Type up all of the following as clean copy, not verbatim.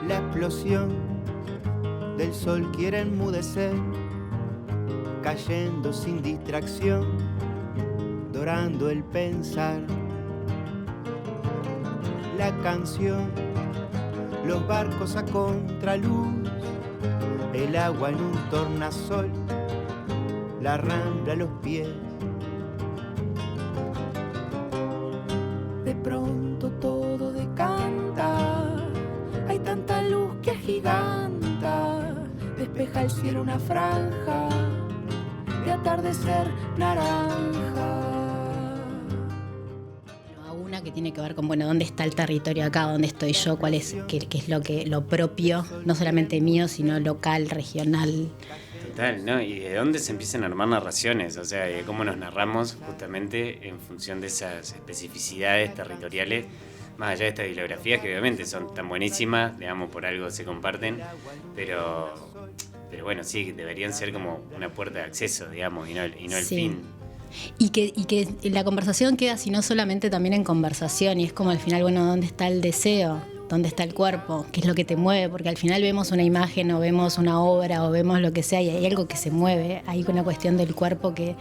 La explosión del sol quiere enmudecer, cayendo sin distracción, dorando el pensar. La canción, los barcos a contraluz, el agua en un tornasol, la rambla a los pies. De pronto todo decanta, hay tanta luz que agiganta, despeja el cielo una franja de atardecer naranja. Una que tiene que ver con, bueno, dónde está el territorio acá, dónde estoy yo, cuál es, qué es lo propio, no solamente mío, sino local, regional. Total, ¿no? Y de dónde se empiezan a armar narraciones, o sea, de cómo nos narramos justamente en función de esas especificidades territoriales, más allá de estas bibliografías que obviamente son tan buenísimas, digamos, por algo se comparten, pero bueno, sí, deberían ser como una puerta de acceso, digamos, y no el Sí. fin. Y que la conversación queda, si no solamente también en conversación, y es como al final, bueno, ¿dónde está el deseo? ¿Dónde está el cuerpo? ¿Qué es lo que te mueve? Porque al final vemos una imagen o vemos una obra o vemos lo que sea y hay algo que se mueve. Hay una cuestión del cuerpo que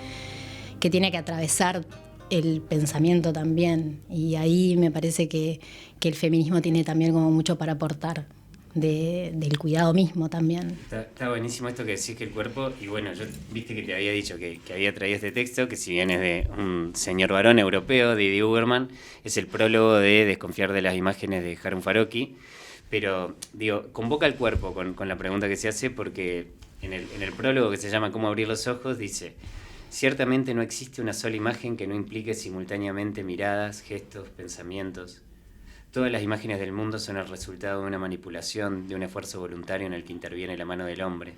tiene que atravesar el pensamiento también. Y ahí me parece que el feminismo tiene también como mucho para aportar. Del cuidado mismo también. Está buenísimo esto que decís, que el cuerpo, y bueno, yo viste que te había dicho que había traído este texto, que si bien es de un señor varón europeo, de Didi Uberman, es el prólogo de Desconfiar de las imágenes de Harun Farocki, pero digo, convoca al cuerpo con la pregunta que se hace, porque en el prólogo que se llama Cómo abrir los ojos, dice: ciertamente no existe una sola imagen que no implique simultáneamente miradas, gestos, pensamientos. Todas las imágenes del mundo son el resultado de una manipulación, de un esfuerzo voluntario en el que interviene la mano del hombre.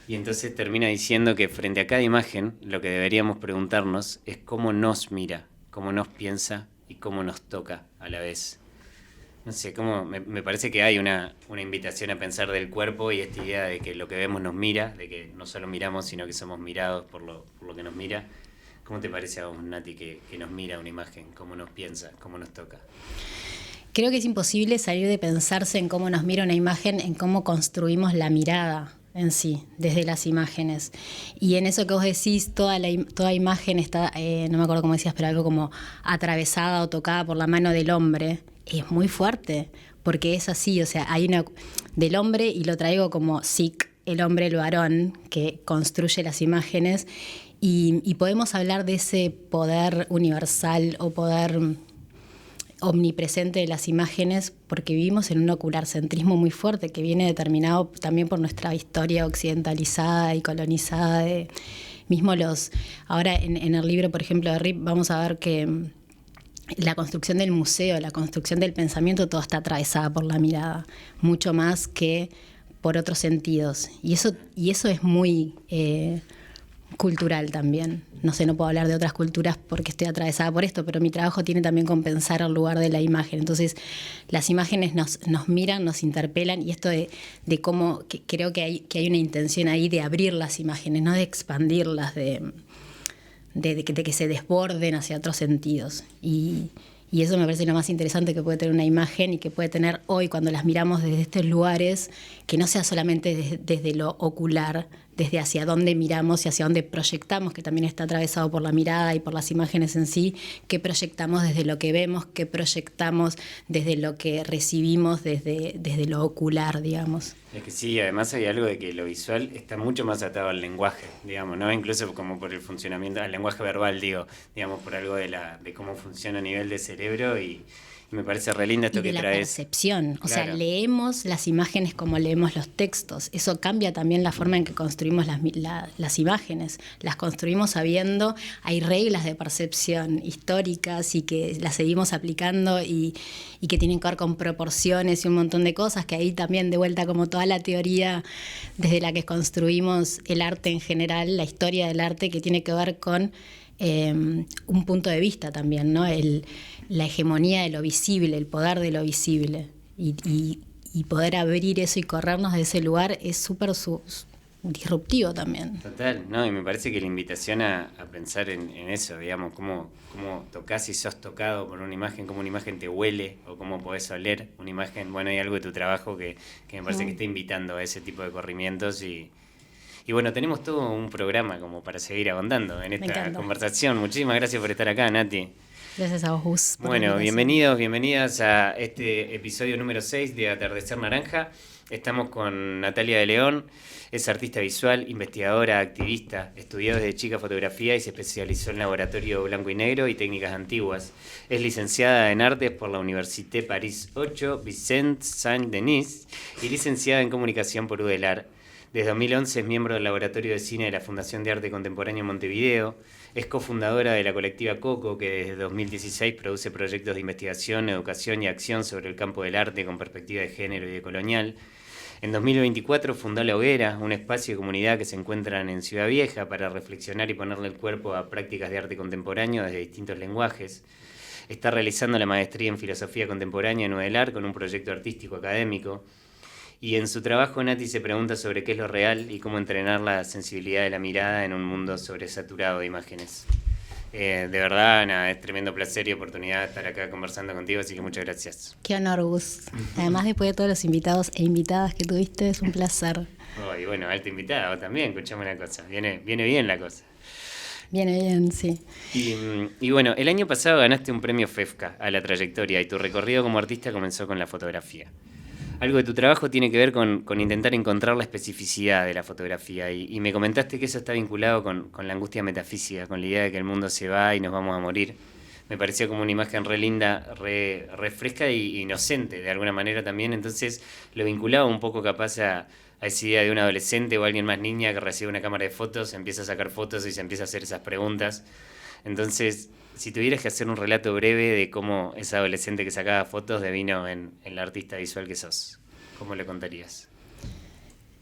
Y entonces termina diciendo que frente a cada imagen, lo que deberíamos preguntarnos es cómo nos mira, cómo nos piensa y cómo nos toca a la vez. No sé, me parece que hay una invitación a pensar del cuerpo y esta idea de que lo que vemos nos mira, de que no solo miramos, sino que somos mirados por lo que nos mira. ¿Cómo te parece a vos, Nati, que nos mira una imagen? ¿Cómo nos piensa? ¿Cómo nos toca? Creo que es imposible salir de pensarse en cómo nos mira una imagen, en cómo construimos la mirada en sí, desde las imágenes. Y en eso que vos decís, toda imagen está, no me acuerdo cómo decías, pero algo como atravesada o tocada por la mano del hombre, es muy fuerte, porque es así, o sea, hay una del hombre, y lo traigo como SIC, el hombre, el varón, que construye las imágenes. Y podemos hablar de ese poder universal o poder omnipresente de las imágenes porque vivimos en un ocularcentrismo muy fuerte que viene determinado también por nuestra historia occidentalizada y colonizada. Ahora en el libro, por ejemplo, de Rip, vamos a ver que la construcción del museo, la construcción del pensamiento, todo está atravesada por la mirada, mucho más que por otros sentidos. Y eso es muy cultural también. No sé, no puedo hablar de otras culturas porque estoy atravesada por esto, pero mi trabajo tiene también con pensar el lugar de la imagen. Entonces, las imágenes nos miran, nos interpelan, y esto de cómo creo que hay una intención ahí de abrir las imágenes, no de expandirlas, de que se desborden hacia otros sentidos. Y eso me parece lo más interesante que puede tener una imagen y que puede tener hoy cuando las miramos desde estos lugares, que no sea solamente desde lo ocular, desde hacia dónde miramos y hacia dónde proyectamos, que también está atravesado por la mirada y por las imágenes en sí, que proyectamos desde lo que vemos, que proyectamos desde lo que recibimos, desde lo ocular, digamos. Es que sí, además hay algo de que lo visual está mucho más atado al lenguaje, digamos, ¿no? Incluso como por el funcionamiento, al lenguaje verbal, digamos, por algo de cómo funciona a nivel de cerebro, y me parece re lindo esto que traes. Y de la percepción, o claro. sea, leemos las imágenes como leemos los textos. Eso cambia también la forma en que construimos las imágenes. Las construimos sabiendo, hay reglas de percepción históricas y que las seguimos aplicando y que tienen que ver con proporciones y un montón de cosas, que ahí también de vuelta como toda la teoría desde la que construimos el arte en general, la historia del arte, que tiene que ver con un punto de vista también, ¿no? La hegemonía de lo visible, el poder de lo visible. Y poder abrir eso y corrernos de ese lugar es súper disruptivo también. Total, ¿no? Y me parece que la invitación a pensar en eso, digamos, cómo tocas y sos tocado por una imagen, cómo una imagen te huele o cómo podés oler una imagen. Bueno, hay algo de tu trabajo que me parece que está invitando a ese tipo de corrimientos y bueno, tenemos todo un programa como para seguir ahondando en esta conversación. Muchísimas gracias por estar acá, Nati. Gracias a vos, Gus. Bueno, bienvenidas a este episodio número 6 de Atardecer Naranja. Estamos con Natalia de León, es artista visual, investigadora, activista, estudió desde chica fotografía y se especializó en laboratorio blanco y negro y técnicas antiguas. Es licenciada en artes por la Université Paris 8, Vicente Saint-Denis y licenciada en comunicación por UDELAR. Desde 2011 es miembro del Laboratorio de Cine de la Fundación de Arte Contemporáneo Montevideo. Es cofundadora de la colectiva Coco, que desde 2016 produce proyectos de investigación, educación y acción sobre el campo del arte con perspectiva de género y de colonial. En 2024 fundó La Hoguera, un espacio de comunidad que se encuentran en Ciudad Vieja para reflexionar y ponerle el cuerpo a prácticas de arte contemporáneo desde distintos lenguajes. Está realizando la maestría en Filosofía Contemporánea en UDELAR con un proyecto artístico académico. Y en su trabajo Nati se pregunta sobre qué es lo real y cómo entrenar la sensibilidad de la mirada en un mundo sobresaturado de imágenes. De verdad, nada, es tremendo placer y oportunidad de estar acá conversando contigo, así que muchas gracias. Qué honor, Gus. Además, después de todos los invitados e invitadas que tuviste, es un placer. Oh, y bueno, alta invitada, vos también, escuchame una cosa, viene bien la cosa. Viene bien, sí. Y bueno, el año pasado ganaste un premio FEFCA a la trayectoria y tu recorrido como artista comenzó con la fotografía. Algo de tu trabajo tiene que ver con intentar encontrar la especificidad de la fotografía y me comentaste que eso está vinculado con la angustia metafísica, con la idea de que el mundo se va y nos vamos a morir. Me pareció como una imagen re linda, re fresca y inocente de alguna manera también, entonces lo vinculaba un poco capaz a esa idea de un adolescente o alguien más niña que recibe una cámara de fotos, empieza a sacar fotos y se empieza a hacer esas preguntas. Entonces, si tuvieras que hacer un relato breve de cómo esa adolescente que sacaba fotos devino en la artista visual que sos, ¿cómo lo contarías?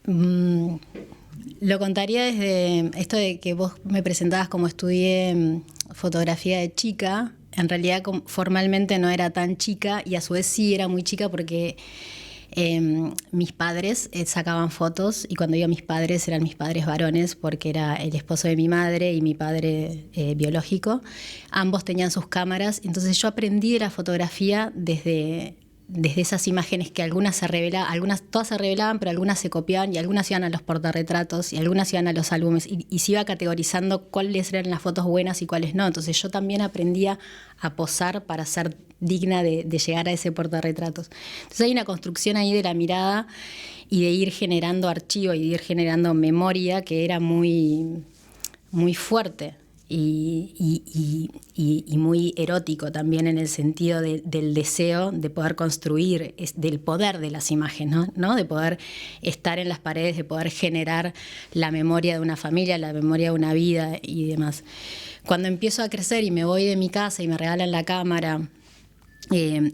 Lo contaría desde esto de que vos me presentabas como estudié fotografía de chica. En realidad formalmente no era tan chica y a su vez sí era muy chica porque mis padres sacaban fotos y cuando digo mis padres eran mis padres varones porque era el esposo de mi madre y mi padre biológico. Ambos tenían sus cámaras, entonces yo aprendí de la fotografía desde esas imágenes que algunas se revelaban, todas se revelaban, pero algunas se copiaban y algunas iban a los portarretratos y algunas iban a los álbumes y se iba categorizando cuáles eran las fotos buenas y cuáles no. Entonces yo también aprendía a posar para ser digna de llegar a ese portarretratos. Entonces hay una construcción ahí de la mirada y de ir generando archivo y de ir generando memoria que era muy, muy fuerte. Y muy erótico también en el sentido del deseo de poder construir, del poder de las imágenes, ¿no? De poder estar en las paredes, de poder generar la memoria de una familia, la memoria de una vida y demás. Cuando empiezo a crecer y me voy de mi casa y me regalan la cámara,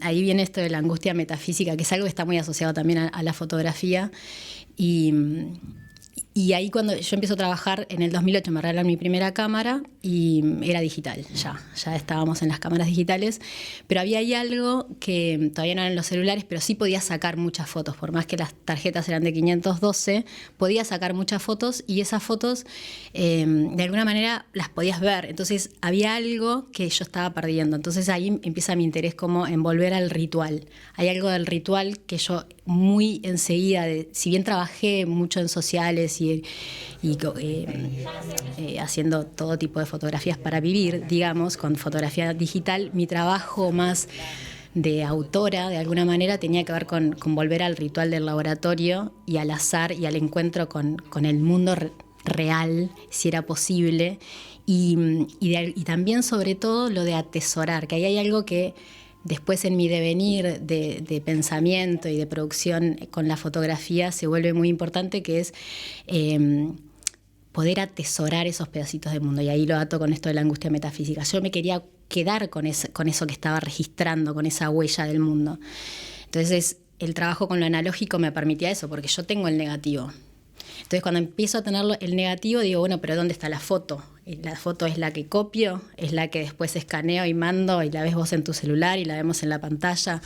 ahí viene esto de la angustia metafísica, que es algo que está muy asociado también a la fotografía. Y ahí cuando yo empiezo a trabajar, en el 2008 me regalan mi primera cámara y era digital, ya estábamos en las cámaras digitales, pero había ahí algo que todavía no eran los celulares, pero sí podía sacar muchas fotos, por más que las tarjetas eran de 512, podía sacar muchas fotos y esas fotos de alguna manera las podías ver, entonces había algo que yo estaba perdiendo, entonces ahí empieza mi interés como en volver al ritual. Hay algo del ritual que yo muy enseguida, si bien trabajé mucho en sociales y haciendo todo tipo de fotografías para vivir, digamos, con fotografía digital, mi trabajo más de autora, de alguna manera, tenía que ver con volver al ritual del laboratorio y al azar y al encuentro con el mundo real, si era posible, y también, sobre todo, lo de atesorar, que ahí hay algo que después en mi devenir de pensamiento y de producción con la fotografía se vuelve muy importante, que es poder atesorar esos pedacitos de mundo. Y ahí lo ato con esto de la angustia metafísica. Yo me quería quedar con eso que estaba registrando, con esa huella del mundo. Entonces el trabajo con lo analógico me permitía eso, porque yo tengo el negativo. Entonces cuando empiezo a tener el negativo digo, bueno, pero ¿dónde está la foto? La foto es la que copio, es la que después escaneo y mando y la ves vos en tu celular y la vemos en la pantalla,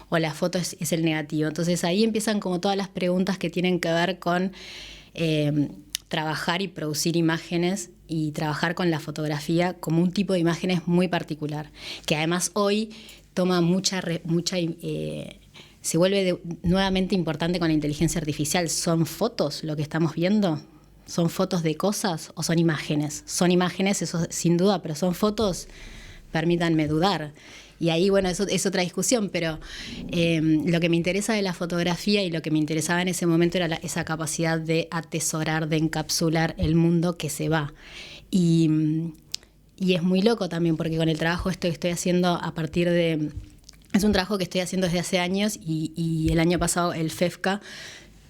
o la foto es el negativo. Entonces ahí empiezan como todas las preguntas que tienen que ver con trabajar y producir imágenes y trabajar con la fotografía como un tipo de imágenes muy particular, que además hoy toma se vuelve nuevamente importante con la inteligencia artificial. ¿Son fotos lo que estamos viendo? ¿Son fotos de cosas o son imágenes? Son imágenes, eso sin duda, pero son fotos, permítanme dudar. Y ahí, bueno, eso es otra discusión, pero lo que me interesa de la fotografía y lo que me interesaba en ese momento era esa capacidad de atesorar, de encapsular el mundo que se va. Y es muy loco también, porque con el trabajo esto que estoy haciendo a partir de... Es un trabajo que estoy haciendo desde hace años y el año pasado el FEFCA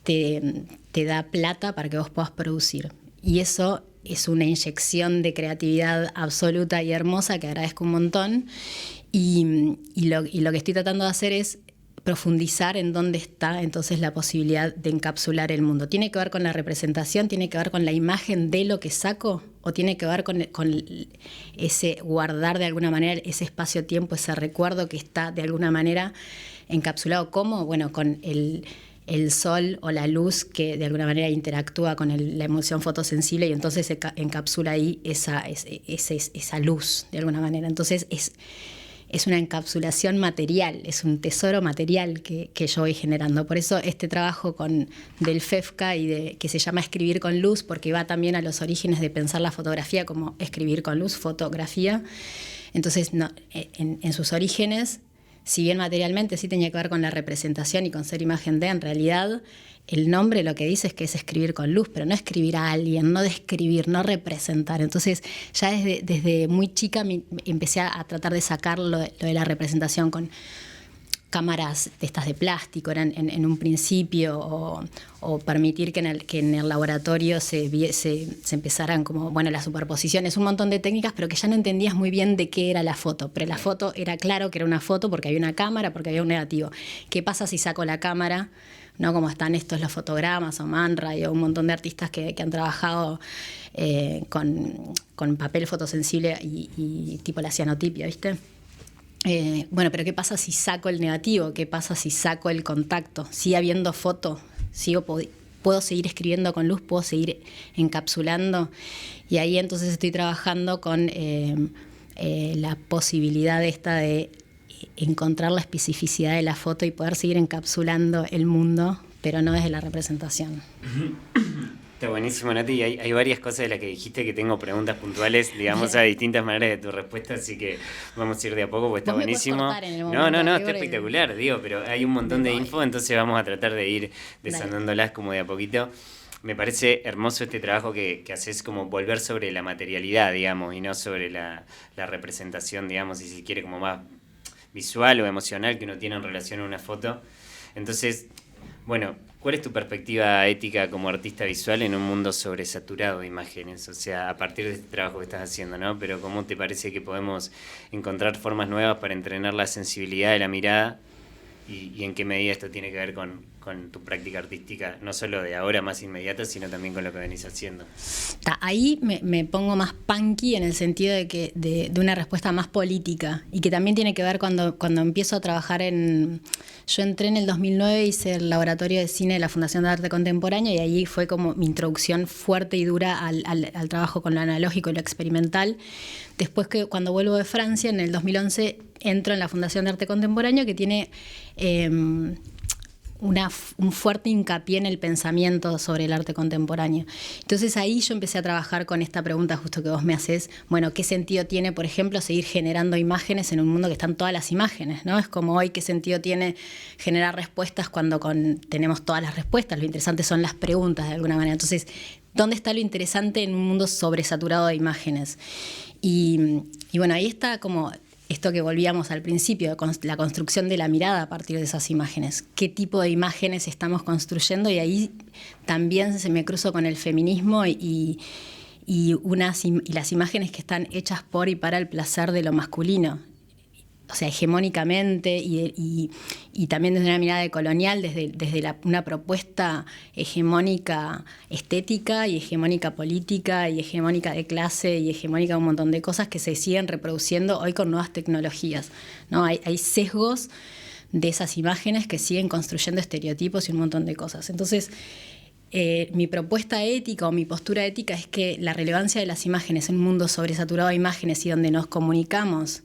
te da plata para que vos puedas producir. Y eso es una inyección de creatividad absoluta y hermosa que agradezco un montón. Y lo que estoy tratando de hacer es profundizar en dónde está entonces la posibilidad de encapsular el mundo. ¿Tiene que ver con la representación? ¿Tiene que ver con la imagen de lo que saco? ¿O tiene que ver con ese guardar de alguna manera ese espacio-tiempo, ese recuerdo que está de alguna manera encapsulado? ¿Cómo? Bueno, con el sol o la luz que de alguna manera interactúa con la emulsión fotosensible y entonces se encapsula ahí esa luz de alguna manera. Entonces es una encapsulación material, es un tesoro material que yo voy generando. Por eso este trabajo del FEFCA que se llama Escribir con Luz, porque va también a los orígenes de pensar la fotografía como escribir con luz, fotografía. Entonces, en sus orígenes, si bien materialmente sí tenía que ver con la representación y con ser imagen de, en realidad el nombre lo que dice es que es escribir con luz, pero no escribir a alguien, no describir, no representar. Entonces ya desde muy chica empecé a tratar de sacar lo de la representación con cámaras de estas de plástico, eran en un principio, o permitir que en el laboratorio se empezaran como, bueno, las superposiciones, un montón de técnicas, pero que ya no entendías muy bien de qué era la foto. Pero la foto era claro que era una foto porque había una cámara, porque había un negativo. ¿Qué pasa si saco la cámara? ¿No? Como están estos los fotogramas o Man Ray o un montón de artistas que han trabajado con papel fotosensible y tipo la cianotipia, ¿viste? Bueno, pero ¿qué pasa si saco el negativo? ¿Qué pasa si saco el contacto? ¿Sigue habiendo foto? ¿Puedo seguir escribiendo con luz? ¿Puedo seguir encapsulando? Y ahí entonces estoy trabajando con la posibilidad esta de encontrar la especificidad de la foto y poder seguir encapsulando el mundo, pero no desde la representación. Está buenísimo, Nati. Hay varias cosas de las que dijiste que tengo preguntas puntuales, digamos, a distintas maneras de tu respuesta, así que vamos a ir de a poco porque está buenísimo. No, está espectacular, digo, pero hay un montón de info, entonces vamos a tratar de ir desandándolas como de a poquito. Me parece hermoso este trabajo que haces, como volver sobre la materialidad, digamos, y no sobre la representación, digamos, y si quiere como más visual o emocional que uno tiene en relación a una foto. Entonces, bueno, ¿cuál es tu perspectiva ética como artista visual en un mundo sobresaturado de imágenes? O sea, a partir de este trabajo que estás haciendo, ¿no? Pero ¿cómo te parece que podemos encontrar formas nuevas para entrenar la sensibilidad de la mirada? ¿Y en qué medida esto tiene que ver con tu práctica artística, no solo de ahora más inmediata, sino también con lo que venís haciendo? Ahí me pongo más punky en el sentido de una respuesta más política, y que también tiene que ver cuando empiezo a trabajar yo entré en el 2009, hice el laboratorio de cine de la Fundación de Arte Contemporáneo, y ahí fue como mi introducción fuerte y dura al trabajo con lo analógico y lo experimental. Después, que cuando vuelvo de Francia, en el 2011, entro en la Fundación de Arte Contemporáneo, que tiene un fuerte hincapié en el pensamiento sobre el arte contemporáneo. Entonces ahí yo empecé a trabajar con esta pregunta justo que vos me haces, bueno, ¿qué sentido tiene, por ejemplo, seguir generando imágenes en un mundo que están todas las imágenes, ¿no? Es como hoy, ¿qué sentido tiene generar respuestas cuando tenemos todas las respuestas? Lo interesante son las preguntas, de alguna manera. Entonces, ¿dónde está lo interesante en un mundo sobresaturado de imágenes? Y bueno, ahí está como esto que volvíamos al principio, la construcción de la mirada a partir de esas imágenes. ¿Qué tipo de imágenes estamos construyendo? Y ahí también se me cruzo con el feminismo y las imágenes que están hechas por y para el placer de lo masculino. O sea, hegemónicamente y también desde una mirada colonial, desde una propuesta hegemónica estética y hegemónica política y hegemónica de clase y hegemónica un montón de cosas que se siguen reproduciendo hoy con nuevas tecnologías, ¿no? Hay sesgos de esas imágenes que siguen construyendo estereotipos y un montón de cosas. Entonces, mi propuesta ética o mi postura ética es que la relevancia de las imágenes en un mundo sobresaturado de imágenes y donde nos comunicamos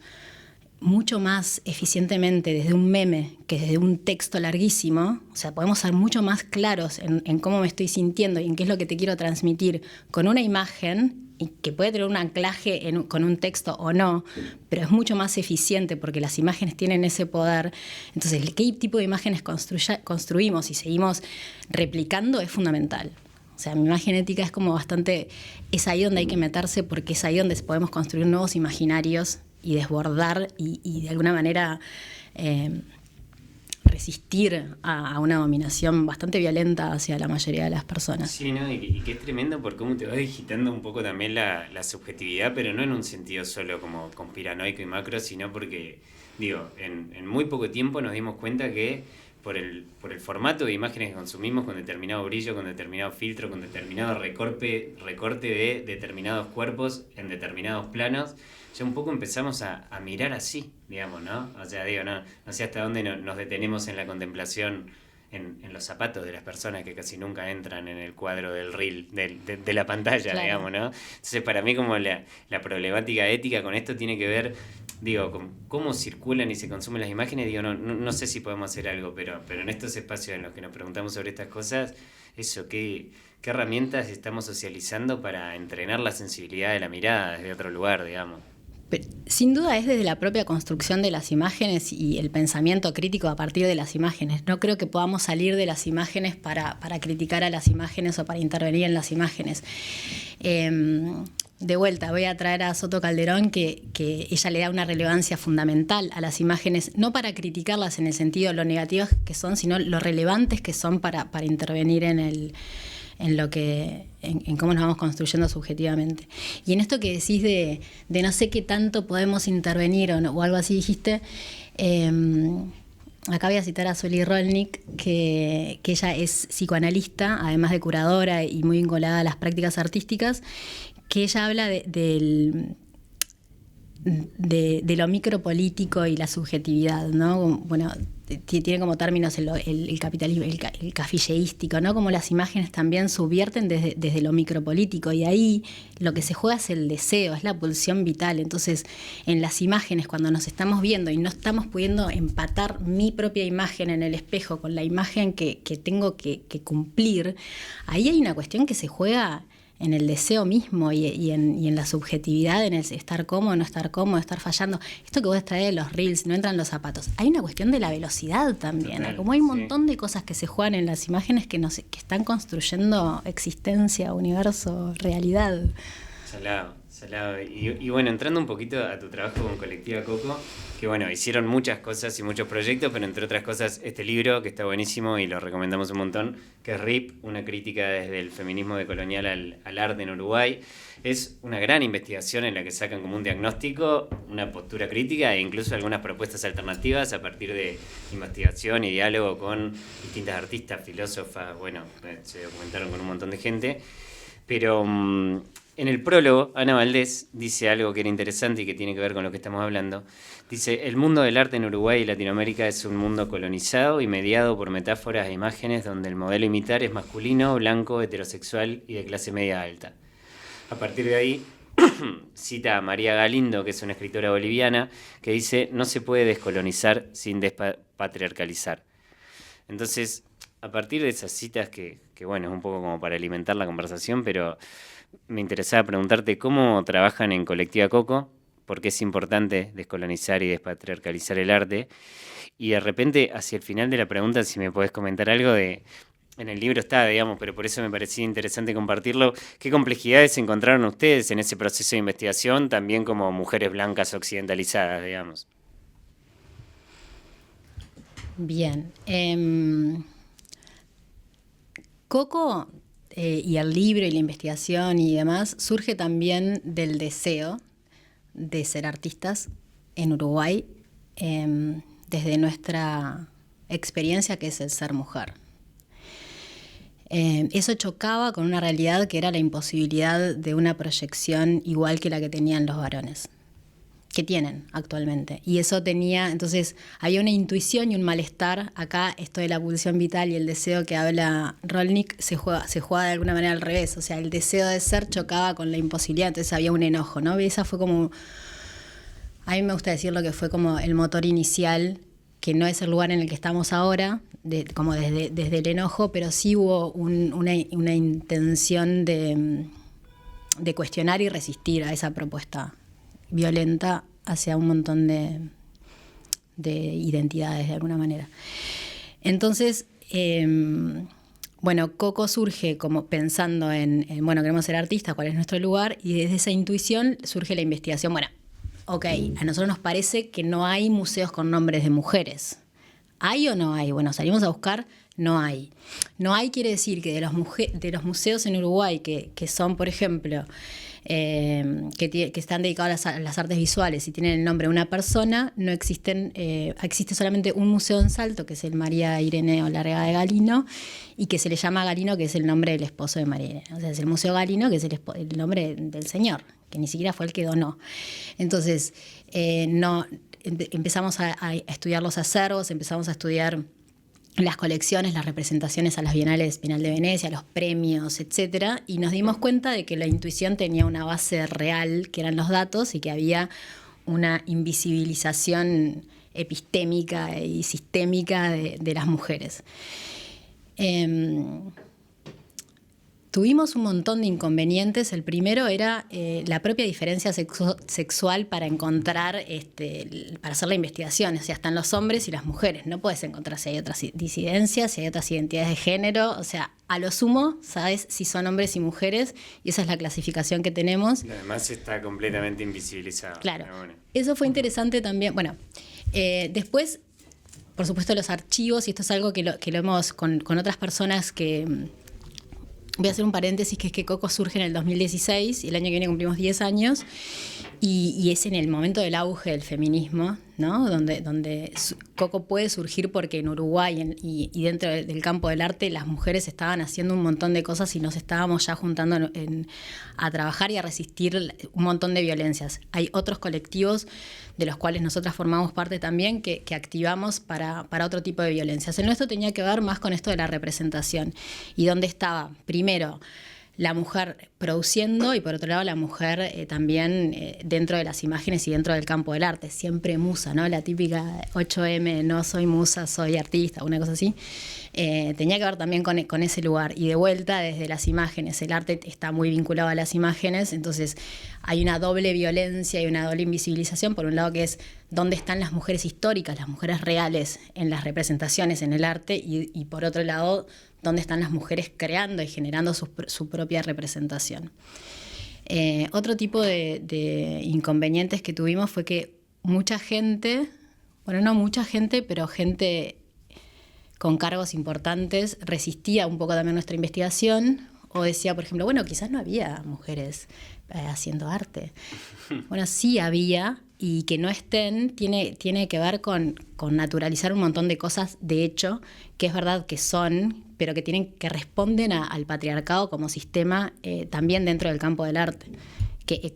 mucho más eficientemente desde un meme que desde un texto larguísimo, o sea, podemos ser mucho más claros en cómo me estoy sintiendo y en qué es lo que te quiero transmitir con una imagen, y que puede tener un anclaje con un texto o no, pero es mucho más eficiente porque las imágenes tienen ese poder. Entonces, qué tipo de imágenes construimos y seguimos replicando es fundamental. O sea, mi imagen ética es como bastante... Es ahí donde hay que meterse porque es ahí donde podemos construir nuevos imaginarios y desbordar y de alguna manera resistir a una dominación bastante violenta hacia la mayoría de las personas. Sí, ¿no? Y que es tremendo por cómo te va digitando un poco también la subjetividad, pero no en un sentido solo como conspiranoico y macro, sino porque, digo, en muy poco tiempo nos dimos cuenta que por el formato de imágenes que consumimos, con determinado brillo, con determinado filtro, con determinado recorte de determinados cuerpos en determinados planos, ya un poco empezamos a mirar así, digamos, ¿no? O sea, digo, no sé hasta dónde nos detenemos en la contemplación, en los zapatos de las personas que casi nunca entran en el cuadro del reel, de la pantalla, claro, digamos, ¿no? Entonces, para mí como la problemática ética con esto tiene que ver, digo, con cómo circulan y se consumen las imágenes. Digo, no sé si podemos hacer algo, pero en estos espacios en los que nos preguntamos sobre estas cosas, eso, ¿qué herramientas estamos socializando para entrenar la sensibilidad de la mirada desde otro lugar, digamos? Pero, sin duda es desde la propia construcción de las imágenes y el pensamiento crítico a partir de las imágenes. No creo que podamos salir de las imágenes para criticar a las imágenes o para intervenir en las imágenes. De vuelta, voy a traer a Soto Calderón, que ella le da una relevancia fundamental a las imágenes, no para criticarlas en el sentido de lo negativas que son, sino lo relevantes que son para intervenir en cómo nos vamos construyendo subjetivamente. Y en esto que decís de no sé qué tanto podemos intervenir o algo así dijiste, acá voy a citar a Sueli Rolnik, que ella es psicoanalista, además de curadora y muy vinculada a las prácticas artísticas, que ella habla de lo micropolítico y la subjetividad, ¿no? Bueno, tiene como términos el capitalismo, el cafilleístico, ¿no? Como las imágenes también subvierten desde lo micropolítico, y ahí lo que se juega es el deseo, es la pulsión vital. Entonces, en las imágenes, cuando nos estamos viendo y no estamos pudiendo empatar mi propia imagen en el espejo con la imagen que tengo que cumplir, ahí hay una cuestión que se juega en el deseo mismo y en la subjetividad, en el estar cómodo, no estar cómodo, estar fallando. Esto que vos traes de los reels, no entran los zapatos. Hay una cuestión de la velocidad también. Total, como hay un montón de cosas que se juegan en las imágenes que están construyendo existencia, universo, realidad. Salado. Y bueno, entrando un poquito a tu trabajo con Colectiva Coco, que bueno, hicieron muchas cosas y muchos proyectos, pero entre otras cosas este libro, que está buenísimo y lo recomendamos un montón, que es RIP, una crítica desde el feminismo decolonial al arte en Uruguay. Es una gran investigación en la que sacan como un diagnóstico, una postura crítica e incluso algunas propuestas alternativas a partir de investigación y diálogo con distintas artistas, filósofas, bueno, se documentaron con un montón de gente, pero... en el prólogo, Ana Valdés dice algo que era interesante y que tiene que ver con lo que estamos hablando. Dice, el mundo del arte en Uruguay y Latinoamérica es un mundo colonizado y mediado por metáforas e imágenes donde el modelo a imitar es masculino, blanco, heterosexual y de clase media alta. A partir de ahí, cita a María Galindo, que es una escritora boliviana, que dice, no se puede descolonizar sin despatriarcalizar. Entonces, a partir de esas citas que bueno, es un poco como para alimentar la conversación, pero... me interesaba preguntarte cómo trabajan en Colectiva Coco, por qué es importante descolonizar y despatriarcalizar el arte, y de repente, hacia el final de la pregunta, si me podés comentar algo en el libro está, digamos, pero por eso me parecía interesante compartirlo, ¿qué complejidades encontraron ustedes en ese proceso de investigación, también como mujeres blancas occidentalizadas, digamos? Bien. Coco... y el libro y la investigación y demás, surge también del deseo de ser artistas en Uruguay, desde nuestra experiencia que es el ser mujer. Eso chocaba con una realidad que era la imposibilidad de una proyección igual que la que tenían los varones. que tienen actualmente. Y eso tenía, entonces había una intuición y un malestar. Acá esto de la pulsión vital y el deseo que habla Rolnick se juega de alguna manera al revés. O sea, el deseo de ser chocaba con la imposibilidad, entonces había un enojo, ¿no? Y esa fue como, a mí me gusta decirlo que fue como el motor inicial, que no es el lugar en el que estamos ahora, como desde el enojo, pero sí hubo una intención de cuestionar y resistir a esa propuesta violenta hacia un montón de identidades de alguna manera. Entonces, bueno, Coco surge como pensando en, bueno, queremos ser artistas, ¿cuál es nuestro lugar? Y desde esa intuición surge la investigación. Bueno, ok, a nosotros nos parece que no hay museos con nombres de mujeres. ¿Hay o no hay? Bueno, salimos a buscar, no hay. No hay quiere decir que de los museos en Uruguay, que son, por ejemplo, que están dedicados a las artes visuales y tienen el nombre de una persona, no existen, existe solamente un museo en Salto, que es el María Irene Olarga de Galino, y que se le llama Galino, que es el nombre del esposo de María Irene. O sea, es el Museo Galino, que es el nombre del señor, que ni siquiera fue el que donó. Entonces, empezamos a estudiar los acervos, empezamos a estudiar las colecciones, las representaciones a las bienales, Bienal de Venecia, los premios, etcétera, y nos dimos cuenta de que la intuición tenía una base real, que eran los datos, y que había una invisibilización epistémica y sistémica de las mujeres. Tuvimos un montón de inconvenientes. El primero era la propia diferencia sexual para encontrar, para hacer la investigación. O sea, están los hombres y las mujeres. No puedes encontrar si hay otras disidencias, si hay otras identidades de género. O sea, a lo sumo, sabes si son hombres y mujeres, y esa es la clasificación que tenemos. Además está completamente invisibilizado. Claro. Bueno. Eso fue interesante también. Bueno, después, por supuesto, los archivos, y esto es algo que lo hemos con otras personas que... Voy a hacer un paréntesis, que es que Coco surge en el 2016 y el año que viene cumplimos 10 años y es en el momento del auge del feminismo, ¿no? Donde Coco puede surgir porque en Uruguay y dentro del campo del arte las mujeres estaban haciendo un montón de cosas y nos estábamos ya juntando a trabajar y a resistir un montón de violencias. Hay otros colectivos de los cuales nosotras formamos parte también que activamos para otro tipo de violencias. El nuestro tenía que ver más con esto de la representación y dónde estaba, primero, la mujer produciendo y por otro lado la mujer también dentro de las imágenes y dentro del campo del arte. Siempre musa, ¿no? La típica 8M, no soy musa, soy artista, una cosa así. Tenía que ver también con ese lugar. Y de vuelta, desde las imágenes, el arte está muy vinculado a las imágenes, entonces hay una doble violencia y una doble invisibilización. Por un lado, que es dónde están las mujeres históricas, las mujeres reales en las representaciones, en el arte, y por otro lado, dónde están las mujeres creando y generando su propia representación. Otro tipo de inconvenientes que tuvimos fue que mucha gente, bueno, no mucha gente, pero gente con cargos importantes resistía un poco también nuestra investigación o decía, por ejemplo, bueno, quizás no había mujeres haciendo arte. Bueno, sí había, y que no estén tiene que ver con naturalizar un montón de cosas, de hecho, que es verdad que son, pero que responden al patriarcado como sistema también dentro del campo del arte, que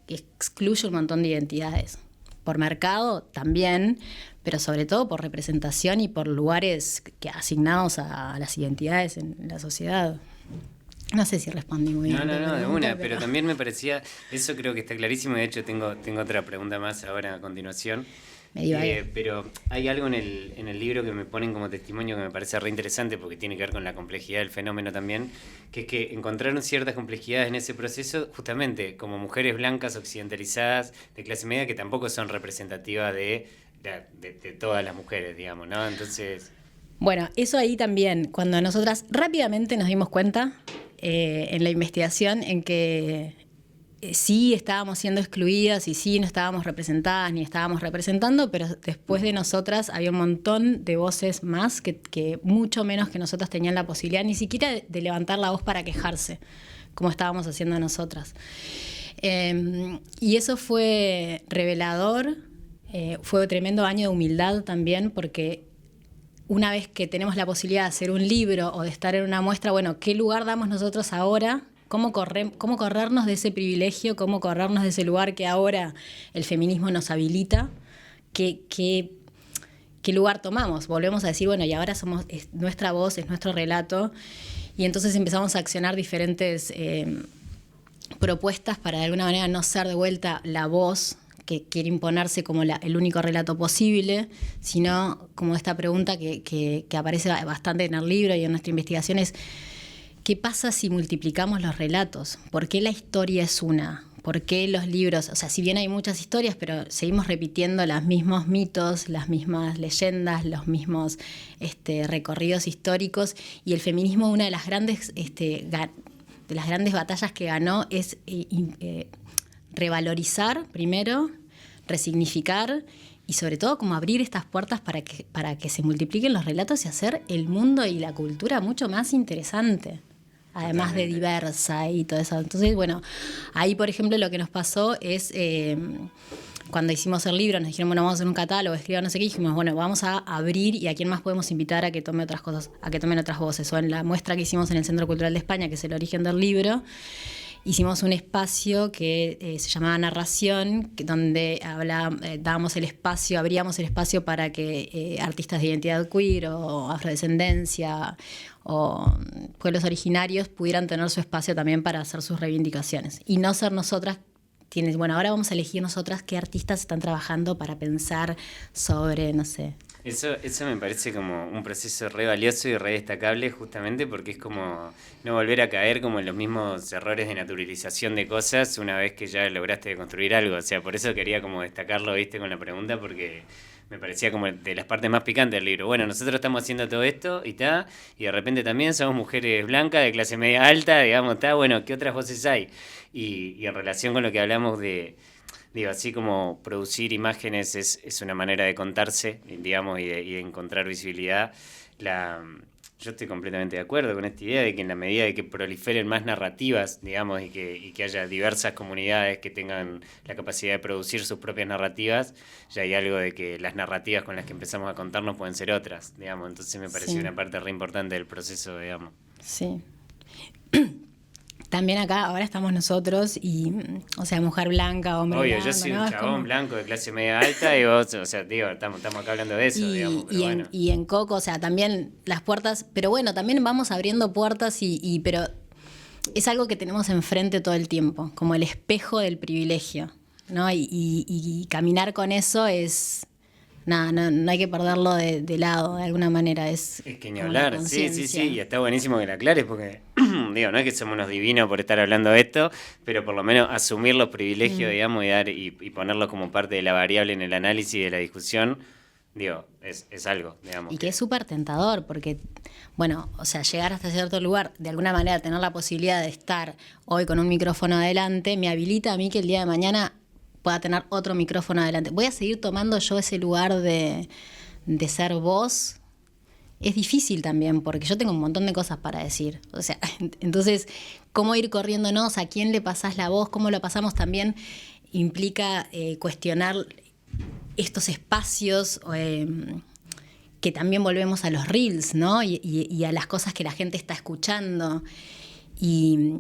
excluye un montón de identidades. Por mercado también, pero sobre todo por representación y por lugares asignados a las identidades en la sociedad. No sé si respondí muy bien. No, de una, pero también me parecía, eso creo que está clarísimo, y de hecho tengo otra pregunta más ahora a continuación. Pero hay algo en el libro que me ponen como testimonio que me parece re interesante porque tiene que ver con la complejidad del fenómeno también, que es que encontraron ciertas complejidades en ese proceso justamente como mujeres blancas occidentalizadas de clase media que tampoco son representativas de todas las mujeres, digamos, ¿no? Entonces... Bueno, eso ahí también, cuando nosotras rápidamente nos dimos cuenta en la investigación en que sí estábamos siendo excluidas y sí no estábamos representadas ni estábamos representando, pero después de nosotras había un montón de voces más que mucho menos que nosotras tenían la posibilidad ni siquiera de levantar la voz para quejarse, como estábamos haciendo nosotras. Y eso fue revelador, fue un tremendo año de humildad también, porque una vez que tenemos la posibilidad de hacer un libro o de estar en una muestra, bueno, ¿qué lugar damos nosotros ahora cómo corrernos de ese privilegio, cómo corrernos de ese lugar que ahora el feminismo nos habilita, qué lugar tomamos. Volvemos a decir, bueno, y ahora es nuestra voz, es nuestro relato, y entonces empezamos a accionar diferentes propuestas para de alguna manera no ser de vuelta la voz que quiere imponerse como el único relato posible, sino como esta pregunta que aparece bastante en el libro y en nuestra investigación es: ¿qué pasa si multiplicamos los relatos? ¿Por qué la historia es una? ¿Por qué los libros? O sea, si bien hay muchas historias, pero seguimos repitiendo los mismos mitos, las mismas leyendas, los mismos recorridos históricos, y el feminismo, una de las grandes batallas que ganó es revalorizar primero, resignificar y sobre todo como abrir estas puertas para que se multipliquen los relatos y hacer el mundo y la cultura mucho más interesante, además de diversa y todo eso. Entonces, bueno, ahí por ejemplo lo que nos pasó es cuando hicimos el libro, nos dijeron, bueno, vamos a hacer un catálogo, escriban no sé qué, y dijimos, bueno, vamos a abrir y a quién más podemos invitar a que tome otras cosas, a que tomen otras voces. O en la muestra que hicimos en el Centro Cultural de España, que es el origen del libro, hicimos un espacio que se llamaba Narración, donde abríamos el espacio para que artistas de identidad queer o afrodescendencia o pueblos originarios pudieran tener su espacio también para hacer sus reivindicaciones. Y no ser nosotras quienes, bueno, ahora vamos a elegir nosotras qué artistas están trabajando para pensar sobre, no sé. Eso me parece como un proceso re valioso y re destacable, justamente porque es como no volver a caer como en los mismos errores de naturalización de cosas una vez que ya lograste construir algo. O sea, por eso quería como destacarlo, viste, con la pregunta, porque me parecía como de las partes más picantes del libro. Bueno, nosotros estamos haciendo todo esto y de repente también somos mujeres blancas de clase media alta, digamos, bueno, ¿qué otras voces hay? Y en relación con lo que hablamos digo, así como producir imágenes es una manera de contarse, digamos, y de encontrar visibilidad. Yo estoy completamente de acuerdo con esta idea de que en la medida de que proliferen más narrativas, digamos, y que haya diversas comunidades que tengan la capacidad de producir sus propias narrativas, ya hay algo de que las narrativas con las que empezamos a contarnos pueden ser otras, digamos. Entonces me pareció una parte re importante del proceso, digamos. Sí. También acá, ahora estamos nosotros y, o sea, mujer blanca, hombre obvio, blanco. Yo soy ¿no? un chabón blanco de clase media alta y vos, o sea, digo, estamos acá hablando de eso, digamos. Pero bueno. Y en Coco, o sea, también las puertas, pero bueno, también vamos abriendo puertas pero es algo que tenemos enfrente todo el tiempo, como el espejo del privilegio, ¿no? Y caminar con eso es... No hay que perderlo de lado, de alguna manera. Es que ni hablar, sí, y está buenísimo que la aclares porque, digo, no es que somos unos divinos por estar hablando de esto, pero por lo menos asumir los privilegios, digamos, y ponerlos como parte de la variable en el análisis de la discusión, digo, es algo, digamos. Y que es súper tentador, porque, bueno, o sea, llegar hasta cierto lugar, de alguna manera tener la posibilidad de estar hoy con un micrófono adelante, me habilita a mí que el día de mañana pueda tener otro micrófono adelante. Voy a seguir tomando yo ese lugar de ser voz. Es difícil también, porque yo tengo un montón de cosas para decir. O sea, entonces, cómo ir corriéndonos, a quién le pasás la voz, cómo lo pasamos también, implica cuestionar estos espacios que también volvemos a los reels, ¿no? Y a las cosas que la gente está escuchando. Y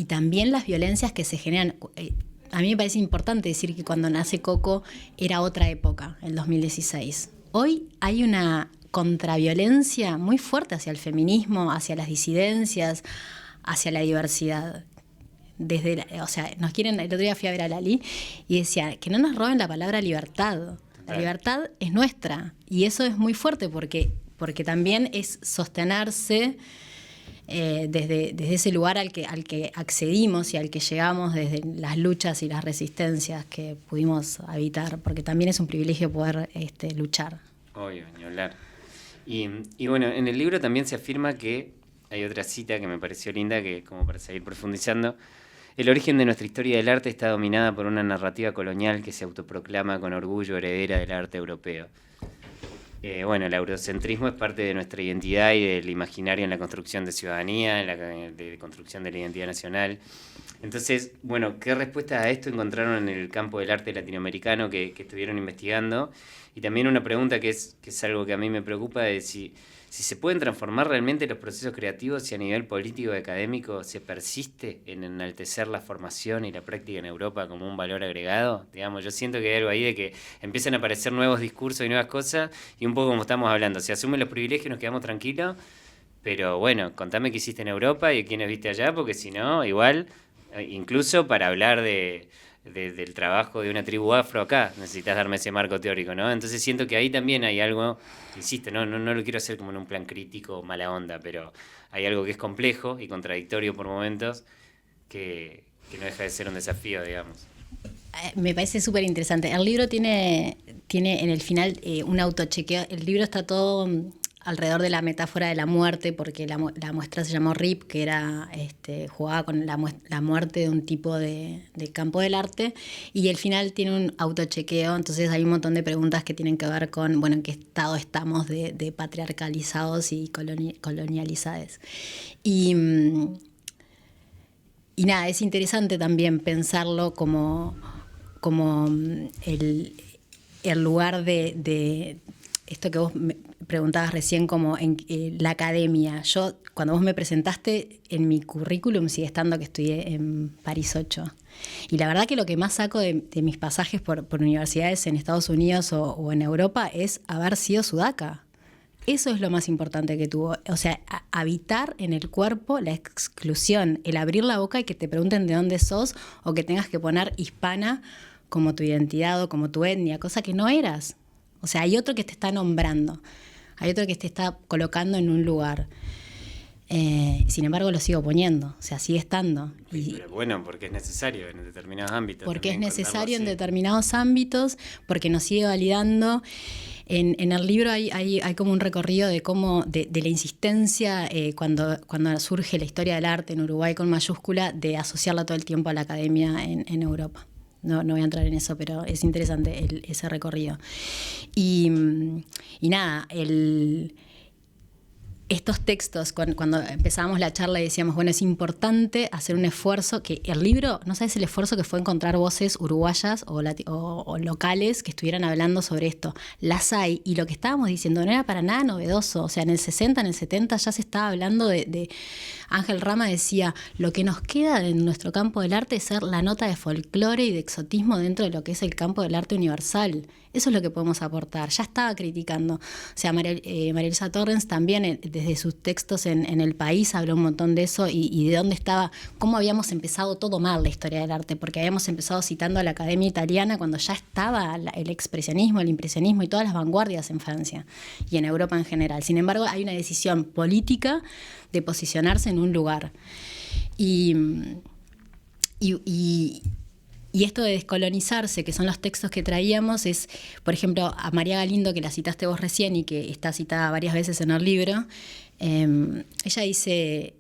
también las violencias que se generan... A mí me parece importante decir que cuando nace Coco era otra época, el 2016. Hoy hay una contraviolencia muy fuerte hacia el feminismo, hacia las disidencias, hacia la diversidad. O sea, el otro día fui a ver a Lali y decía que no nos roben la palabra libertad. La libertad es nuestra y eso es muy fuerte porque también es sostenerse desde ese lugar al que accedimos y al que llegamos desde las luchas y las resistencias que pudimos habitar, porque también es un privilegio poder luchar. Obvio, ni hablar. Y bueno, en el libro también se afirma que, hay otra cita que me pareció linda, que como para seguir profundizando, el origen de nuestra historia del arte está dominada por una narrativa colonial que se autoproclama con orgullo heredera del arte europeo. Bueno, el eurocentrismo es parte de nuestra identidad y del imaginario en la construcción de ciudadanía, en la de construcción de la identidad nacional. Entonces, bueno, ¿qué respuestas a esto encontraron en el campo del arte latinoamericano que estuvieron investigando? Y también una pregunta que es algo que a mí me preocupa, es si se pueden transformar realmente los procesos creativos, si a nivel político y académico se persiste en enaltecer la formación y la práctica en Europa como un valor agregado. Digamos, yo siento que hay algo ahí de que empiezan a aparecer nuevos discursos y nuevas cosas, y un poco como estamos hablando, se asumen los privilegios y nos quedamos tranquilos, pero bueno, contame qué hiciste en Europa y quiénes viste allá, porque si no, igual, incluso para hablar del trabajo de una tribu afro acá, necesitas darme ese marco teórico, ¿no? Entonces siento que ahí también hay algo, insisto, no lo quiero hacer como en un plan crítico o mala onda, pero hay algo que es complejo y contradictorio por momentos que no deja de ser un desafío, digamos. Me parece súper interesante. El libro tiene en el final un autochequeo. El libro está todo alrededor de la metáfora de la muerte, porque la muestra se llamó RIP, que era jugaba con la muerte de un tipo de campo del arte, y el final tiene un autochequeo, entonces hay un montón de preguntas que tienen que ver con, bueno, en qué estado estamos de patriarcalizados y colonializados. Y nada, es interesante también pensarlo como el lugar de esto que vos me preguntabas recién, como en la academia. Yo, cuando vos me presentaste, en mi currículum sigue estando que estudié en París 8. Y la verdad que lo que más saco de mis pasajes por universidades en Estados Unidos o en Europa es haber sido sudaca. Eso es lo más importante que tuvo. O sea, habitar en el cuerpo la exclusión, el abrir la boca y que te pregunten de dónde sos, o que tengas que poner hispana como tu identidad o como tu etnia, cosa que no eras. O sea, hay otro que te está nombrando, hay otro que te está colocando en un lugar. Sin embargo, lo sigo poniendo, o sea, sigue estando. Pero bueno, porque es necesario en determinados ámbitos. Porque es necesario en determinados ámbitos, porque nos sigue validando. En el libro hay como un recorrido de cómo de la insistencia cuando surge la historia del arte en Uruguay con mayúscula, de asociarla todo el tiempo a la academia en Europa. No voy a entrar en eso, pero es interesante ese recorrido. Y nada, estos textos, cuando empezábamos la charla y decíamos, bueno, es importante hacer un esfuerzo, que el libro, no sabes el esfuerzo que fue encontrar voces uruguayas o locales que estuvieran hablando sobre esto. Las hay, y lo que estábamos diciendo no era para nada novedoso. O sea, en el 60, en el 70 ya se estaba hablando de Ángel Rama decía, lo que nos queda en nuestro campo del arte es ser la nota de folclore y de exotismo dentro de lo que es el campo del arte universal. Eso es lo que podemos aportar. Ya estaba criticando. O sea, María Elsa Torrens también, desde sus textos en El País, habló un montón de eso y de dónde estaba, cómo habíamos empezado todo mal la historia del arte, porque habíamos empezado citando a la Academia Italiana cuando ya estaba el expresionismo, el impresionismo y todas las vanguardias en Francia y en Europa en general. Sin embargo, hay una decisión política de posicionarse en un lugar. Y esto de descolonizarse, que son los textos que traíamos, es, por ejemplo, a María Galindo, que la citaste vos recién y que está citada varias veces en el libro, ella dice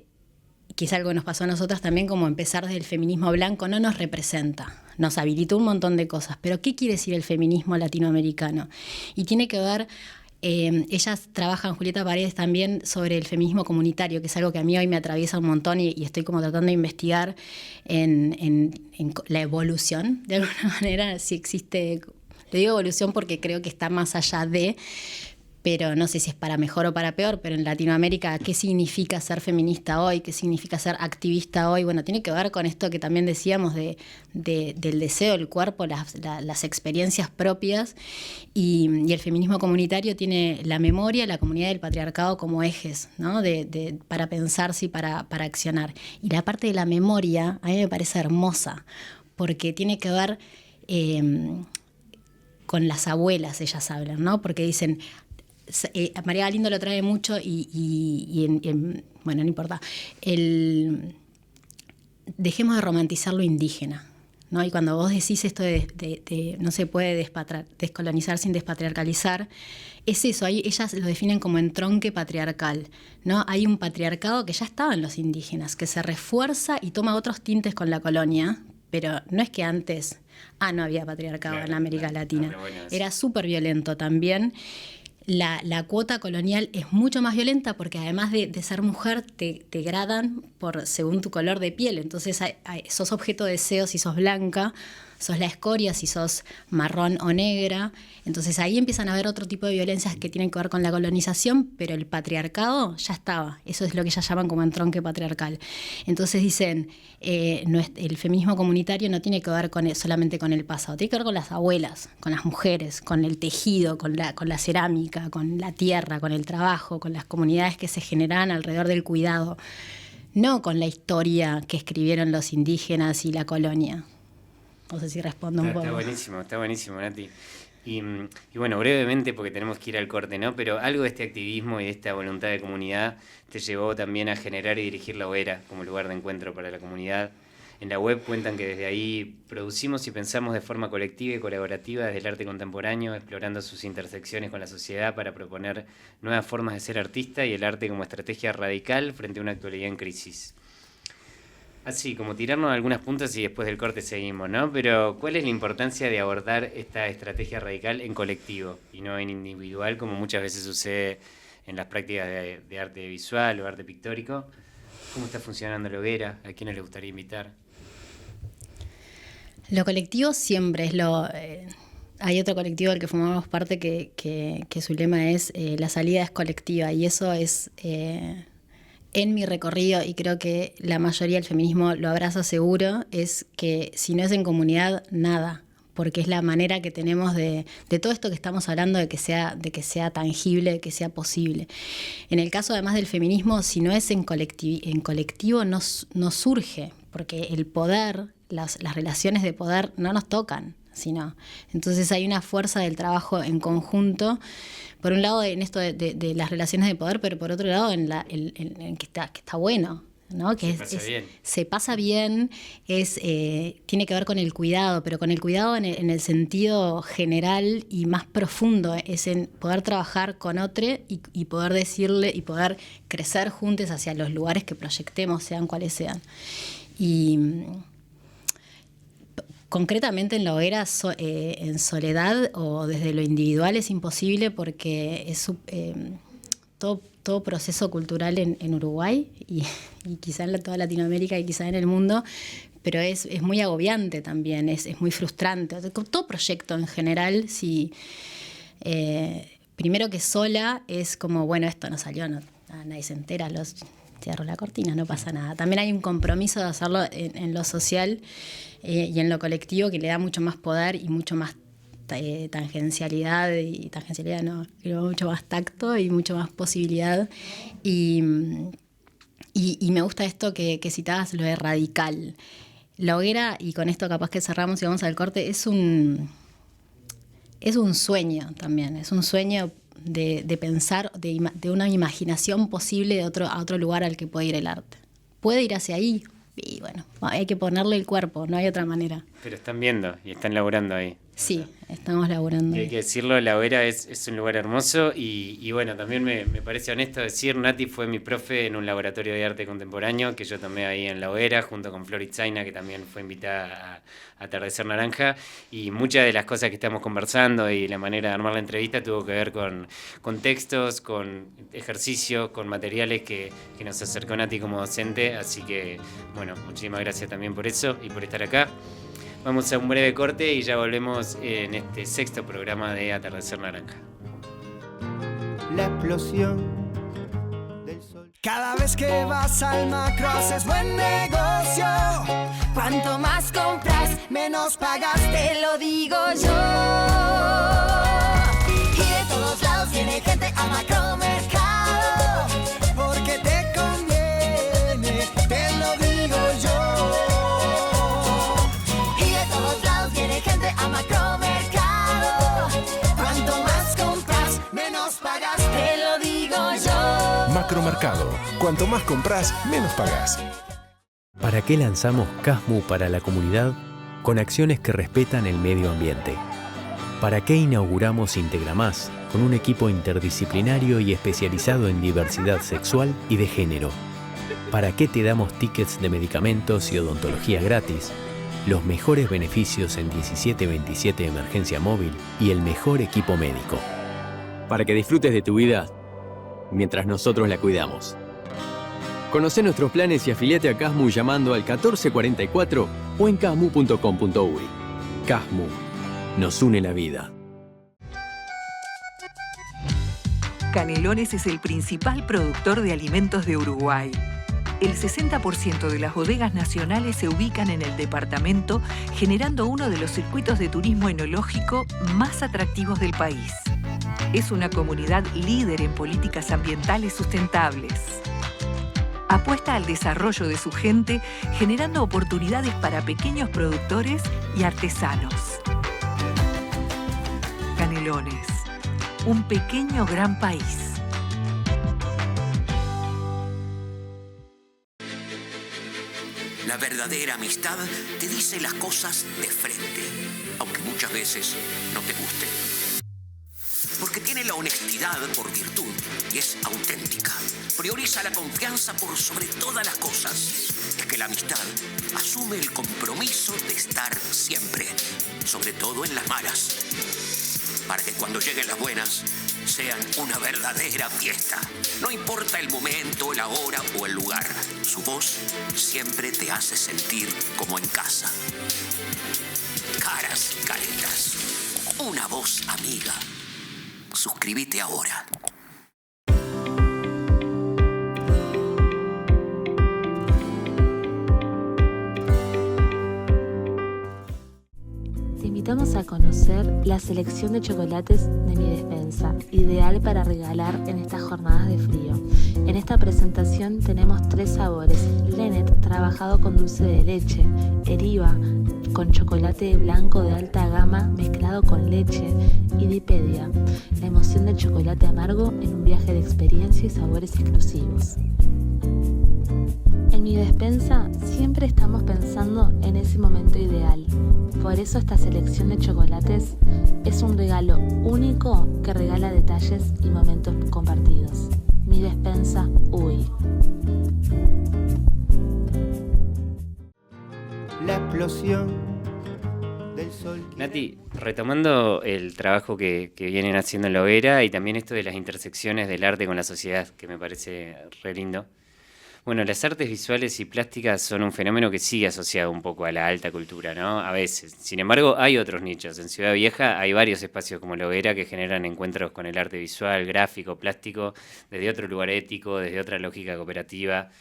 que es algo que nos pasó a nosotras también, como empezar desde el feminismo blanco no nos representa, nos habilitó un montón de cosas, pero ¿qué quiere decir el feminismo latinoamericano? Y tiene que ver... ellas trabajan, Julieta Paredes, también sobre el feminismo comunitario, que es algo que a mí hoy me atraviesa un montón y estoy como tratando de investigar en la evolución, de alguna manera, si existe, le digo evolución porque creo que está más allá de, pero no sé si es para mejor o para peor, pero en Latinoamérica, ¿qué significa ser feminista hoy? ¿Qué significa ser activista hoy? Bueno, tiene que ver con esto que también decíamos del deseo del cuerpo, las experiencias propias, y el feminismo comunitario tiene la memoria, la comunidad del patriarcado como ejes, ¿no? Para pensarse y para accionar. Y la parte de la memoria a mí me parece hermosa, porque tiene que ver con las abuelas, ellas hablan, ¿no? Porque dicen... María Galindo lo trae mucho bueno, no importa. Dejemos de romantizar lo indígena, ¿no? Y cuando vos decís esto de no se puede descolonizar sin despatriarcalizar, es eso, ellas lo definen como entronque patriarcal, ¿no? Hay un patriarcado que ya estaba en los indígenas, que se refuerza y toma otros tintes con la colonia, pero no es que antes no había patriarcado en América Latina. Era súper violento también. La cuota colonial es mucho más violenta porque además de ser mujer te gradan según tu color de piel. Entonces sos objeto de deseo si sos blanca, sos la escoria, si sos marrón o negra. Entonces ahí empiezan a haber otro tipo de violencias que tienen que ver con la colonización, pero el patriarcado ya estaba. Eso es lo que ya llaman como entronque patriarcal. Entonces dicen, el feminismo comunitario no tiene que ver solamente con el pasado, tiene que ver con las abuelas, con las mujeres, con el tejido, con la cerámica, con la tierra, con el trabajo, con las comunidades que se generan alrededor del cuidado. No con la historia que escribieron los indígenas y la colonia. No sé si respondo un poco. Está buenísimo, Nati. Y bueno, brevemente, porque tenemos que ir al corte, ¿no? Pero algo de este activismo y de esta voluntad de comunidad te llevó también a generar y dirigir La Hoguera como lugar de encuentro para la comunidad. En la web cuentan que desde ahí producimos y pensamos de forma colectiva y colaborativa desde el arte contemporáneo, explorando sus intersecciones con la sociedad para proponer nuevas formas de ser artista y el arte como estrategia radical frente a una actualidad en crisis. Así, como tirarnos algunas puntas y después del corte seguimos, ¿no? Pero, ¿cuál es la importancia de abordar esta estrategia radical en colectivo y no en individual, como muchas veces sucede en las prácticas de arte visual o arte pictórico? ¿Cómo está funcionando La Hoguera? ¿A quiénes les gustaría invitar? Lo colectivo siempre es hay otro colectivo del que formamos parte que su lema es la salida es colectiva, y eso es en mi recorrido, y creo que la mayoría del feminismo lo abraza seguro, es que si no es en comunidad, nada, porque es la manera que tenemos de todo esto que estamos hablando, de que sea tangible, de que sea posible. En el caso además del feminismo, si no es en colectivo no surge, porque el poder, las relaciones de poder no nos tocan, sino. Entonces hay una fuerza del trabajo en conjunto, por un lado en esto de las relaciones de poder, pero por otro lado en que está bueno, ¿no? Que se pasa bien, tiene que ver con el cuidado, pero con el cuidado en el sentido general y más profundo, es en poder trabajar con otro y poder decirle y poder crecer juntos hacia los lugares que proyectemos, sean cuales sean. Y concretamente en La Hoguera, en soledad o desde lo individual es imposible, porque es todo proceso cultural en Uruguay y quizá en toda Latinoamérica y quizá en el mundo, pero es muy agobiante también, es muy frustrante. Todo proyecto en general, primero que sola es como, bueno, esto no salió, nadie se entera, cierro la cortina, no pasa nada. También hay un compromiso de hacerlo en lo social y en lo colectivo, que le da mucho más poder y mucho más tangencialidad no, pero mucho más tacto y mucho más posibilidad. Y me gusta esto que citabas, lo de radical. La Hoguera, y con esto capaz que cerramos y vamos al corte, es un sueño también, es un sueño de pensar, de una imaginación posible a otro lugar al que puede ir el arte. Puede ir hacia ahí, y bueno, hay que ponerle el cuerpo, no hay otra manera. Pero están viendo y están laburando ahí. Sí, estamos laburando. Y hay que decirlo, La Hoguera es un lugar hermoso y bueno, también me parece honesto decir, Nati fue mi profe en un laboratorio de arte contemporáneo que yo tomé ahí en La Hoguera, junto con Flor Itzaina, que también fue invitada a Atardecer Naranja, y muchas de las cosas que estamos conversando y la manera de armar la entrevista tuvo que ver con textos, con ejercicios, con materiales que nos acercó Nati como docente, así que bueno, muchísimas gracias también por eso y por estar acá. Vamos a un breve corte y ya volvemos en este sexto programa de Atardecer Naranja. La explosión del sol. Cada vez que vas al Macro haces buen negocio. Cuanto más compras, menos pagas, te lo digo yo. Y de todos lados viene gente a Macromercado, porque te conviene, te lo digo yo. A Macromercado, cuanto más compras, menos pagas, te lo digo yo. Macromercado, cuanto más compras, menos pagas. ¿Para qué lanzamos CASMU para la comunidad con acciones que respetan el medio ambiente? ¿Para qué inauguramos Integramás con un equipo interdisciplinario y especializado en diversidad sexual y de género? ¿Para qué te damos tickets de medicamentos y odontología gratis? Los mejores beneficios en 1727 Emergencia Móvil y el mejor equipo médico. Para que disfrutes de tu vida mientras nosotros la cuidamos. Conocé nuestros planes y afiliate a CASMU llamando al 1444 o en casmu.com.uy. Casmu. Nos une la vida. Canelones es el principal productor de alimentos de Uruguay. El 60% de las bodegas nacionales se ubican en el departamento, generando uno de los circuitos de turismo enológico más atractivos del país. Es una comunidad líder en políticas ambientales sustentables. Apuesta al desarrollo de su gente, generando oportunidades para pequeños productores y artesanos. Canelones, un pequeño gran país. La verdadera amistad te dice las cosas de frente, aunque muchas veces no te gusten. Porque tiene la honestidad por virtud y es auténtica. Prioriza la confianza por sobre todas las cosas. Es que la amistad asume el compromiso de estar siempre, sobre todo en las malas, para que cuando lleguen las buenas sean una verdadera fiesta. No importa el momento, la hora o el lugar, su voz siempre te hace sentir como en casa. Caras y caretas, una voz amiga. Suscríbete ahora. Te invitamos a conocer la selección de chocolates de Mi Despensa, ideal para regalar en estas jornadas de frío. En esta presentación tenemos 3 sabores: Lenet, trabajado con dulce de leche; Eriva, con chocolate blanco de alta gama mezclado con leche; y Dipedia, la emoción del chocolate amargo en un viaje de experiencia y sabores exclusivos. En Mi Despensa siempre estamos pensando en ese momento ideal. Por eso esta selección de chocolates es un regalo único que regala detalles y momentos compartidos. Mi Despensa, uy. La explosión del sol. Nati, retomando el trabajo que vienen haciendo en la hoguera y también esto de las intersecciones del arte con la sociedad, que me parece re lindo. Bueno, las artes visuales y plásticas son un fenómeno que sigue asociado un poco a la alta cultura, ¿no? A veces. Sin embargo, hay otros nichos. En Ciudad Vieja hay varios espacios como la hoguera que generan encuentros con el arte visual, gráfico, plástico, desde otro lugar ético, desde otra lógica cooperativa.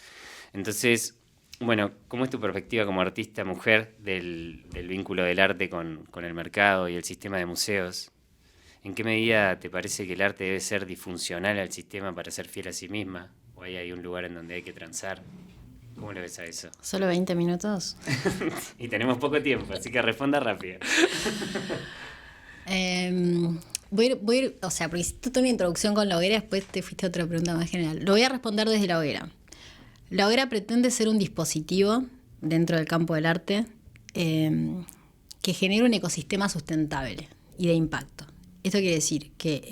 Entonces, bueno, ¿cómo es tu perspectiva como artista mujer del vínculo del arte con el mercado y el sistema de museos? ¿En qué medida te parece que el arte debe ser disfuncional al sistema para ser fiel a sí misma? ¿O ahí hay un lugar en donde hay que transar? ¿Cómo le ves a eso? ¿Solo 20 minutos? Y tenemos poco tiempo, así que responda rápido. Voy a ir, o sea, porque hiciste toda una introducción con la hoguera, después te fuiste a otra pregunta más general. Lo voy a responder desde la hoguera. La hoguera pretende ser un dispositivo dentro del campo del arte que genere un ecosistema sustentable y de impacto. Esto quiere decir que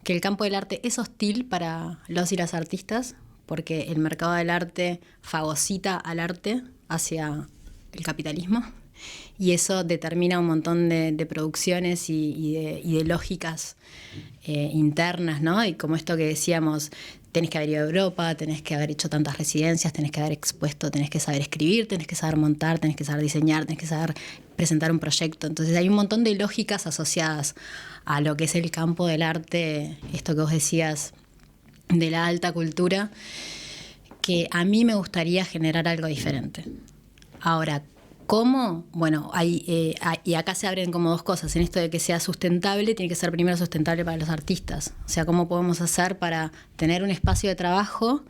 el campo del arte es hostil para los y las artistas porque el mercado del arte fagocita al arte hacia el capitalismo y eso determina un montón de producciones y de lógicas internas, ¿no? Y como esto que decíamos, tenés que haber ido a Europa, tenés que haber hecho tantas residencias, tenés que haber expuesto, tenés que saber escribir, tenés que saber montar, tenés que saber diseñar, tenés que saber presentar un proyecto. Entonces hay un montón de lógicas asociadas a lo que es el campo del arte, esto que vos decías de la alta cultura, que a mí me gustaría generar algo diferente. Ahora, ¿cómo? Bueno, y acá se abren como 2 cosas. En esto de que sea sustentable, tiene que ser primero sustentable para los artistas. O sea, ¿cómo podemos hacer para tener un espacio de trabajo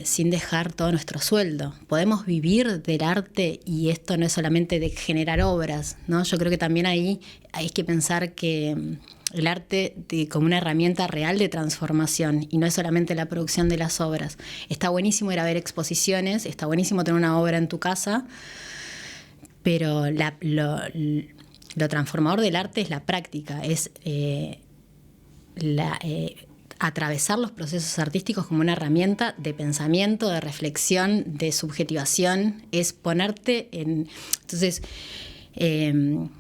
sin dejar todo nuestro sueldo? Podemos vivir del arte y esto no es solamente de generar obras, ¿no? Yo creo que también ahí hay que pensar que el arte como una herramienta real de transformación y no es solamente la producción de las obras. Está buenísimo ir a ver exposiciones, está buenísimo tener una obra en tu casa, pero lo transformador del arte es la práctica, es atravesar los procesos artísticos como una herramienta de pensamiento, de reflexión, de subjetivación, es ponerte en... Entonces,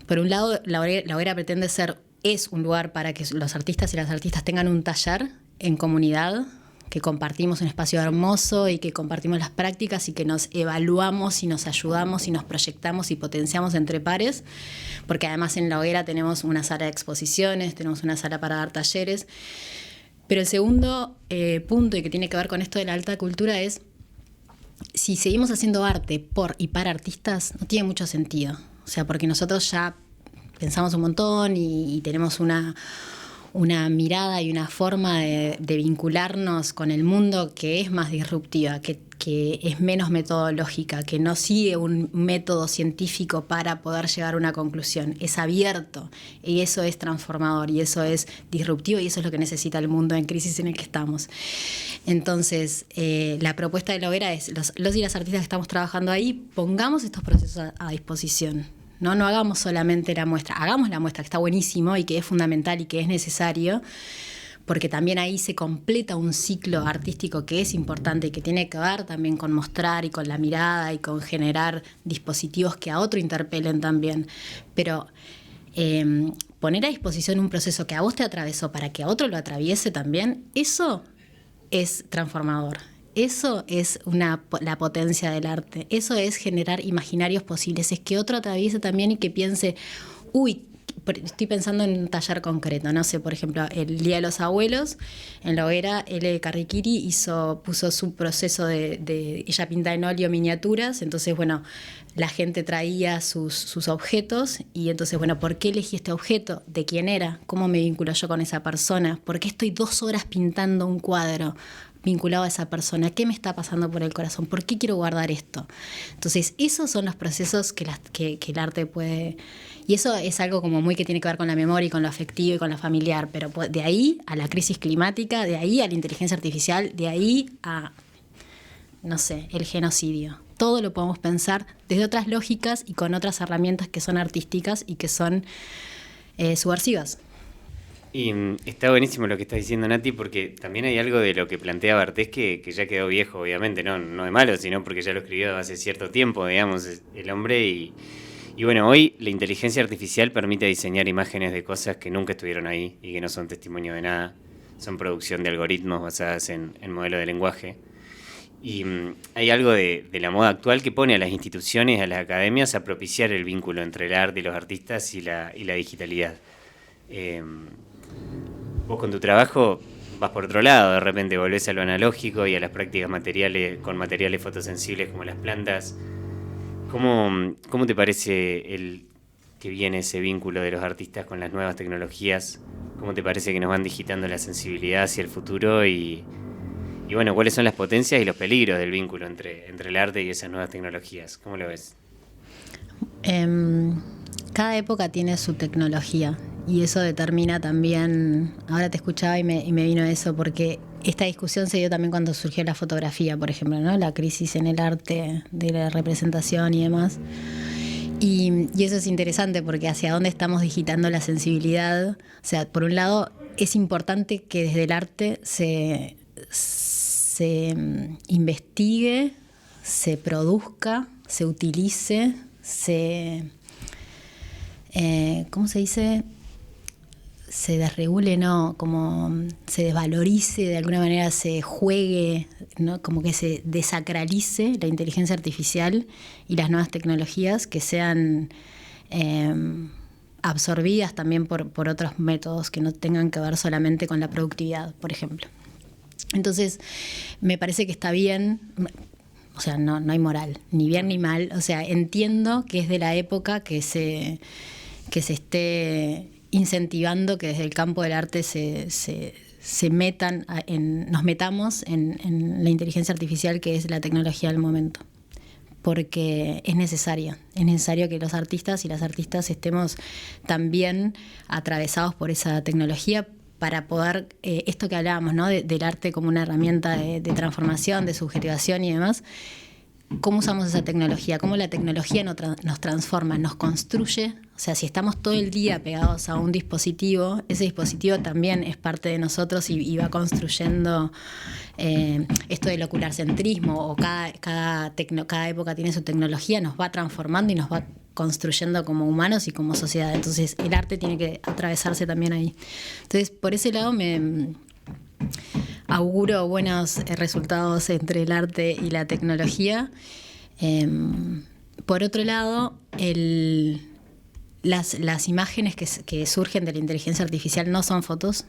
por un lado, la hoguera es un lugar para que los artistas y las artistas tengan un taller en comunidad, que compartimos un espacio hermoso y que compartimos las prácticas y que nos evaluamos y nos ayudamos y nos proyectamos y potenciamos entre pares, porque además en La Hoguera tenemos una sala de exposiciones, tenemos una sala para dar talleres. Pero el segundo punto, y que tiene que ver con esto de la alta cultura, es si seguimos haciendo arte por y para artistas, no tiene mucho sentido. O sea, porque nosotros ya pensamos un montón y tenemos una mirada y una forma de vincularnos con el mundo que es más disruptiva, que es menos metodológica, que no sigue un método científico para poder llegar a una conclusión. Es abierto y eso es transformador y eso es disruptivo y eso es lo que necesita el mundo en crisis en el que estamos. Entonces, la propuesta de La Hoguera es, los y las artistas que estamos trabajando ahí, pongamos estos procesos a disposición. No hagamos solamente la muestra, hagamos la muestra, que está buenísimo y que es fundamental y que es necesario, porque también ahí se completa un ciclo artístico que es importante y que tiene que ver también con mostrar y con la mirada y con generar dispositivos que a otro interpelen también. Pero poner a disposición un proceso que a vos te atravesó para que a otro lo atraviese también, eso es transformador. Eso es la potencia del arte. Eso es generar imaginarios posibles. Es que otro atraviese también y que piense, estoy pensando en un taller concreto, no sé, por ejemplo, el Día de los Abuelos, en La Hoguera, L. Carriquiri puso su proceso de ella pinta en óleo miniaturas, entonces, bueno, la gente traía sus objetos y entonces, bueno, ¿por qué elegí este objeto? ¿De quién era? ¿Cómo me vinculo yo con esa persona? ¿Por qué estoy 2 horas pintando un cuadro vinculado a esa persona? ¿Qué me está pasando por el corazón? ¿Por qué quiero guardar esto? Entonces, esos son los procesos que el arte puede... Y eso es algo como muy que tiene que ver con la memoria y con lo afectivo y con lo familiar, pero de ahí a la crisis climática, de ahí a la inteligencia artificial, de ahí a, no sé, el genocidio. Todo lo podemos pensar desde otras lógicas y con otras herramientas que son artísticas y que son subversivas. Y está buenísimo lo que estás diciendo, Nati, porque también hay algo de lo que plantea Bartés que ya quedó viejo, obviamente, no de malo, sino porque ya lo escribió hace cierto tiempo, digamos, el hombre. Y bueno, hoy la inteligencia artificial permite diseñar imágenes de cosas que nunca estuvieron ahí y que no son testimonio de nada. Son producción de algoritmos basadas en modelos de lenguaje. Y hay algo de la moda actual que pone a las instituciones, a las academias, a propiciar el vínculo entre el arte y los artistas y la digitalidad. Vos con tu trabajo vas por otro lado, de repente volvés a lo analógico y a las prácticas con materiales fotosensibles como las plantas. ¿Cómo te parece que viene ese vínculo de los artistas con las nuevas tecnologías? ¿Cómo te parece que nos van digitando la sensibilidad hacia el futuro? Y bueno, ¿cuáles son las potencias y los peligros del vínculo entre el arte y esas nuevas tecnologías? ¿Cómo lo ves? Cada época tiene su tecnología y eso determina también, ahora te escuchaba y me vino eso porque esta discusión se dio también cuando surgió la fotografía, por ejemplo, ¿no? La crisis en el arte de la representación y demás. Y eso es interesante porque hacia dónde estamos digitando la sensibilidad. O sea, por un lado es importante que desde el arte se investigue, se produzca, se utilice, ¿cómo se dice? Se desregule, no, como se desvalorice, de alguna manera se juegue, ¿no? Como que se desacralice la inteligencia artificial y las nuevas tecnologías que sean absorbidas también por otros métodos que no tengan que ver solamente con la productividad, por ejemplo. Entonces, me parece que está bien, o sea, no hay moral, ni bien ni mal, o sea, entiendo que es de la época que se esté incentivando que desde el campo del arte nos metamos en la inteligencia artificial que es la tecnología del momento. Porque es necesario que los artistas y las artistas estemos también atravesados por esa tecnología para poder, esto que hablábamos, ¿no? del arte como una herramienta de transformación, de subjetivación y demás. ¿Cómo usamos esa tecnología? ¿Cómo la tecnología nos transforma, nos construye? O sea, si estamos todo el día pegados a un dispositivo, ese dispositivo también es parte de nosotros y va construyendo esto del ocularcentrismo, o cada época tiene su tecnología, nos va transformando y nos va construyendo como humanos y como sociedad. Entonces, el arte tiene que atravesarse también ahí. Entonces, por ese lado auguro buenos resultados entre el arte y la tecnología. Por otro lado, las imágenes que surgen de la inteligencia artificial no son fotos,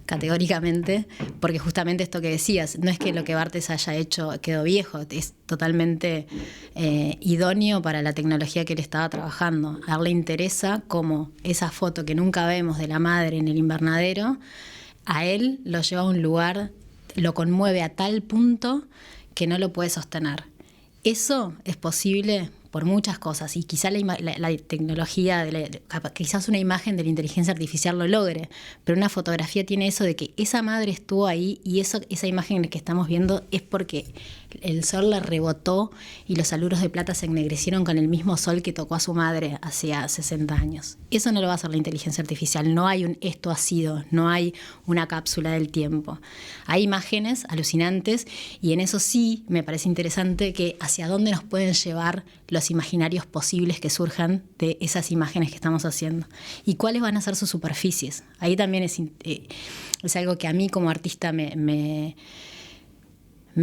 categóricamente, porque justamente esto que decías, no es que lo que Barthes haya hecho quedó viejo, es totalmente idóneo para la tecnología que él estaba trabajando. A él le interesa cómo esa foto que nunca vemos de la madre en el invernadero, a él lo lleva a un lugar, lo conmueve a tal punto que no lo puede sostener. Eso es posible por muchas cosas, y quizá la tecnología, quizás una imagen de la inteligencia artificial lo logre, pero una fotografía tiene eso de que esa madre estuvo ahí, y esa imagen que estamos viendo es porque el sol le rebotó y los aluros de plata se ennegrecieron con el mismo sol que tocó a su madre hacía 60 años. Eso no lo va a hacer la inteligencia artificial, no hay un esto ha sido, no hay una cápsula del tiempo. Hay imágenes alucinantes, y en eso sí me parece interesante que hacia dónde nos pueden llevar los imaginarios posibles que surjan de esas imágenes que estamos haciendo y cuáles van a ser sus superficies. Ahí también es algo que a mí como artista me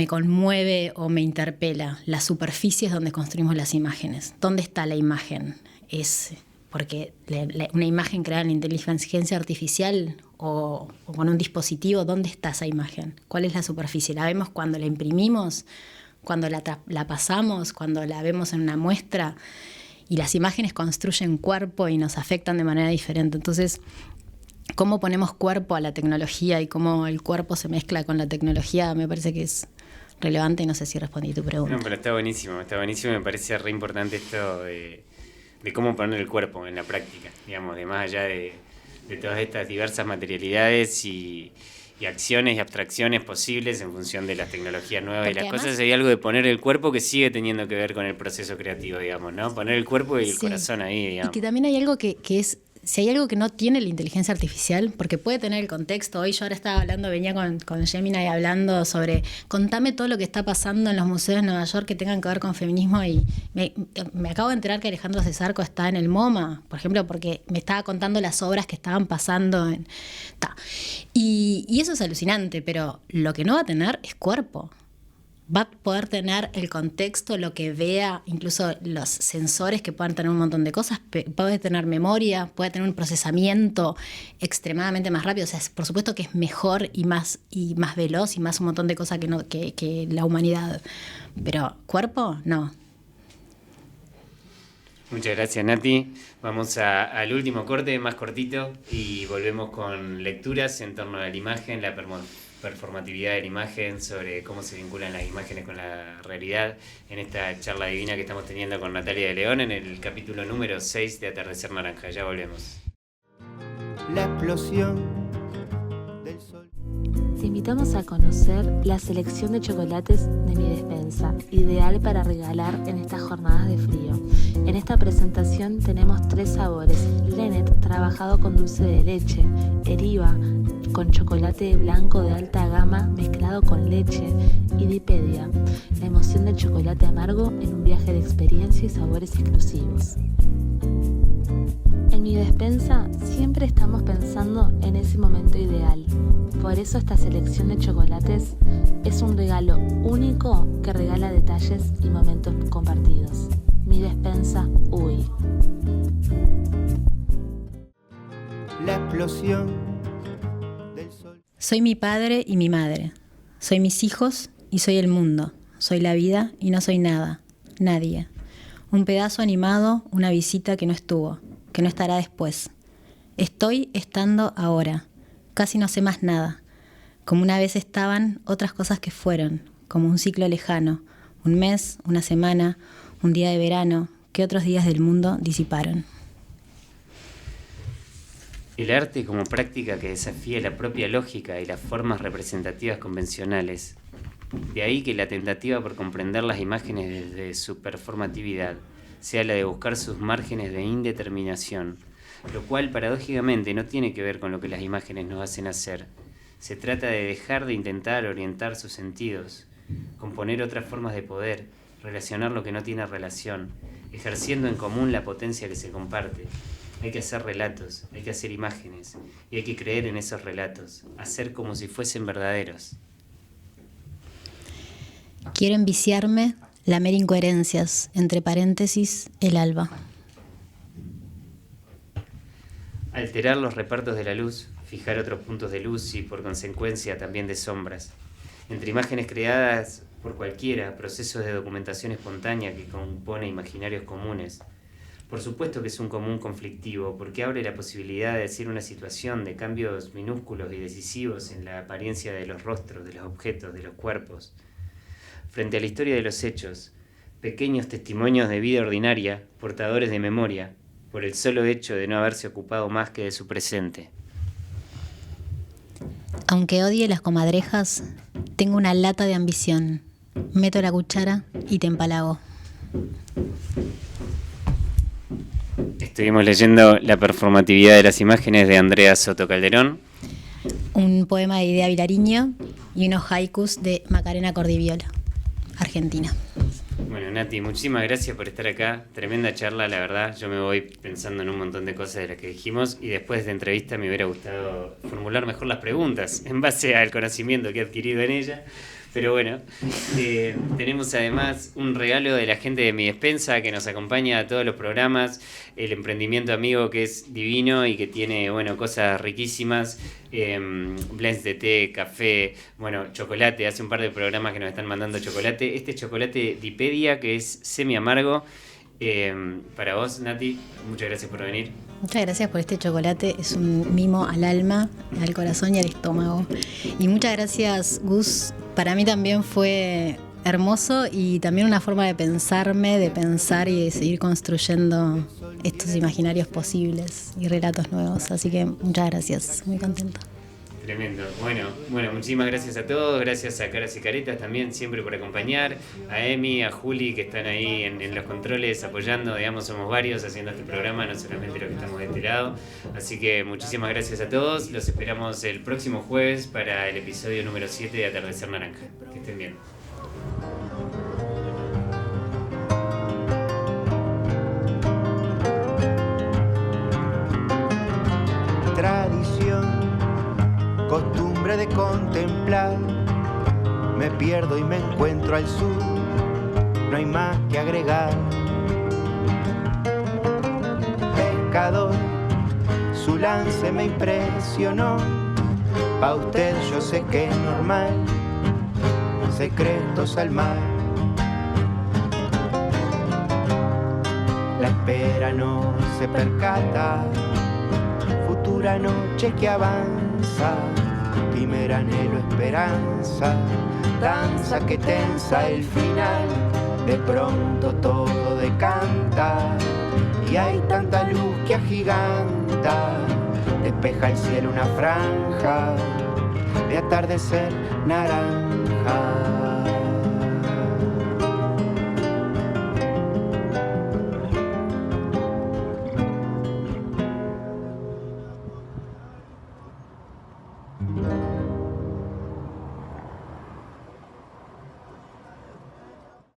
conmueve o me interpela, las superficies donde construimos las imágenes. ¿Dónde está la imagen? Porque una imagen creada en la inteligencia artificial o con un dispositivo, ¿dónde está esa imagen? ¿Cuál es la superficie? ¿La vemos cuando la imprimimos? Cuando la pasamos, cuando la vemos en una muestra, y las imágenes construyen cuerpo y nos afectan de manera diferente. Entonces, cómo ponemos cuerpo a la tecnología y cómo el cuerpo se mezcla con la tecnología me parece que es relevante, y no sé si respondí tu pregunta. No, pero está buenísimo, me parece re importante esto de cómo poner el cuerpo en la práctica, digamos, de más allá de todas estas diversas materialidades y acciones y abstracciones posibles en función de las tecnologías nuevas. Porque y las cosas, hay algo de poner el cuerpo que sigue teniendo que ver con el proceso creativo, digamos, ¿no? Poner el cuerpo y el corazón ahí, digamos. Y que también hay algo que es, si hay algo que no tiene la inteligencia artificial, porque puede tener el contexto. Hoy yo ahora estaba hablando, venía con Gemini hablando sobre, contame todo lo que está pasando en los museos de Nueva York que tengan que ver con feminismo, y me acabo de enterar que Alejandro Cesarco está en el MoMA, por ejemplo, porque me estaba contando las obras que estaban pasando. Y eso es alucinante, pero lo que no va a tener es cuerpo. Va a poder tener el contexto, lo que vea, incluso los sensores que puedan tener un montón de cosas, puede tener memoria, puede tener un procesamiento extremadamente más rápido. O sea, por supuesto que es mejor y más veloz y más un montón de cosas que la humanidad. Pero cuerpo, no. Muchas gracias, Nati. Vamos al último corte, más cortito, y volvemos con lecturas en torno a la imagen, la performatividad de la imagen, sobre cómo se vinculan las imágenes con la realidad, en esta charla divina que estamos teniendo con Natalia de León en el capítulo número 6 de Atardecer Naranja. Ya volvemos. La explosión del sol. Te invitamos a conocer la selección de chocolates de Mi Despensa, ideal para regalar en estas jornadas de frío. En esta presentación tenemos 3 sabores: Lenet, trabajado con dulce de leche; Eriva, con chocolate blanco de alta gama mezclado con leche; y Dipedia, la emoción del chocolate amargo en un viaje de experiencia y sabores exclusivos. En Mi Despensa siempre estamos pensando en ese momento ideal. Por eso esta selección de chocolates es un regalo único que regala detalles y momentos compartidos. Mi Despensa, UI. La explosión del sol. Soy mi padre y mi madre. Soy mis hijos y soy el mundo. Soy la vida y no soy nada. Nadie. Un pedazo animado, una visita que no estuvo, que no estará después. Estoy estando ahora. Casi no sé más nada. Como una vez estaban otras cosas que fueron, como un ciclo lejano, un mes, una semana, un día de verano, que otros días del mundo disiparon. El arte como práctica que desafía la propia lógica y las formas representativas convencionales. De ahí que la tentativa por comprender las imágenes desde su performatividad sea la de buscar sus márgenes de indeterminación, lo cual paradójicamente no tiene que ver con lo que las imágenes nos hacen hacer. Se trata de dejar de intentar orientar sus sentidos, componer otras formas de poder, relacionar lo que no tiene relación, ejerciendo en común la potencia que se comparte. Hay que hacer relatos, hay que hacer imágenes, y hay que creer en esos relatos, hacer como si fuesen verdaderos. Quiero enviciarme, lamer incoherencias, entre paréntesis, el alba. Alterar los repartos de la luz, fijar otros puntos de luz y por consecuencia también de sombras. Entre imágenes creadas por cualquiera, procesos de documentación espontánea que compone imaginarios comunes. Por supuesto que es un común conflictivo, porque abre la posibilidad de decir una situación de cambios minúsculos y decisivos en la apariencia de los rostros, de los objetos, de los cuerpos. Frente a la historia de los hechos, pequeños testimonios de vida ordinaria, portadores de memoria, por el solo hecho de no haberse ocupado más que de su presente. Aunque odie las comadrejas, tengo una lata de ambición. Meto la cuchara y te empalago. Estuvimos leyendo La performatividad de las imágenes de Andrea Soto Calderón. Un poema de Idea Vilariño y unos haikus de Macarena Cordiviola, Argentina. Bueno, Nati, muchísimas gracias por estar acá. Tremenda charla, la verdad. Yo me voy pensando en un montón de cosas de las que dijimos y después de la entrevista me hubiera gustado formular mejor las preguntas en base al conocimiento que he adquirido en ella. Pero bueno, tenemos además un regalo de la gente de Mi Despensa que nos acompaña a todos los programas, el emprendimiento amigo que es divino y que tiene, bueno, cosas riquísimas, blends de té, café, bueno, chocolate. Hace un par de programas que nos están mandando chocolate. Este chocolate Dipedia que es semi amargo. Para vos, Nati, muchas gracias por venir. Muchas gracias por este chocolate, es un mimo al alma, al corazón y al estómago. Y muchas gracias, Gus. Para mí también fue hermoso y también una forma de pensarme, de pensar y de seguir construyendo estos imaginarios posibles y relatos nuevos. Así que muchas gracias, muy contenta. Tremendo. Bueno, muchísimas gracias a todos, gracias a Caras y Caretas también siempre por acompañar, a Emi, a Juli que están ahí en los controles apoyando, digamos, somos varios haciendo este programa, no solamente los que estamos de este lado, así que muchísimas gracias a todos, los esperamos el próximo jueves para el episodio número 7 de Atardecer Naranja. Que estén bien. Tradición, costumbre de contemplar, me pierdo y me encuentro al sur, no hay más que agregar. Pescador, su lance me impresionó, pa' usted yo sé que es normal, secretos al mar. La espera no se percata, futura noche que avanza, primer anhelo, esperanza, danza que tensa el final, de pronto todo decanta, y hay tanta luz que agiganta, despeja el cielo una franja, de atardecer naranja.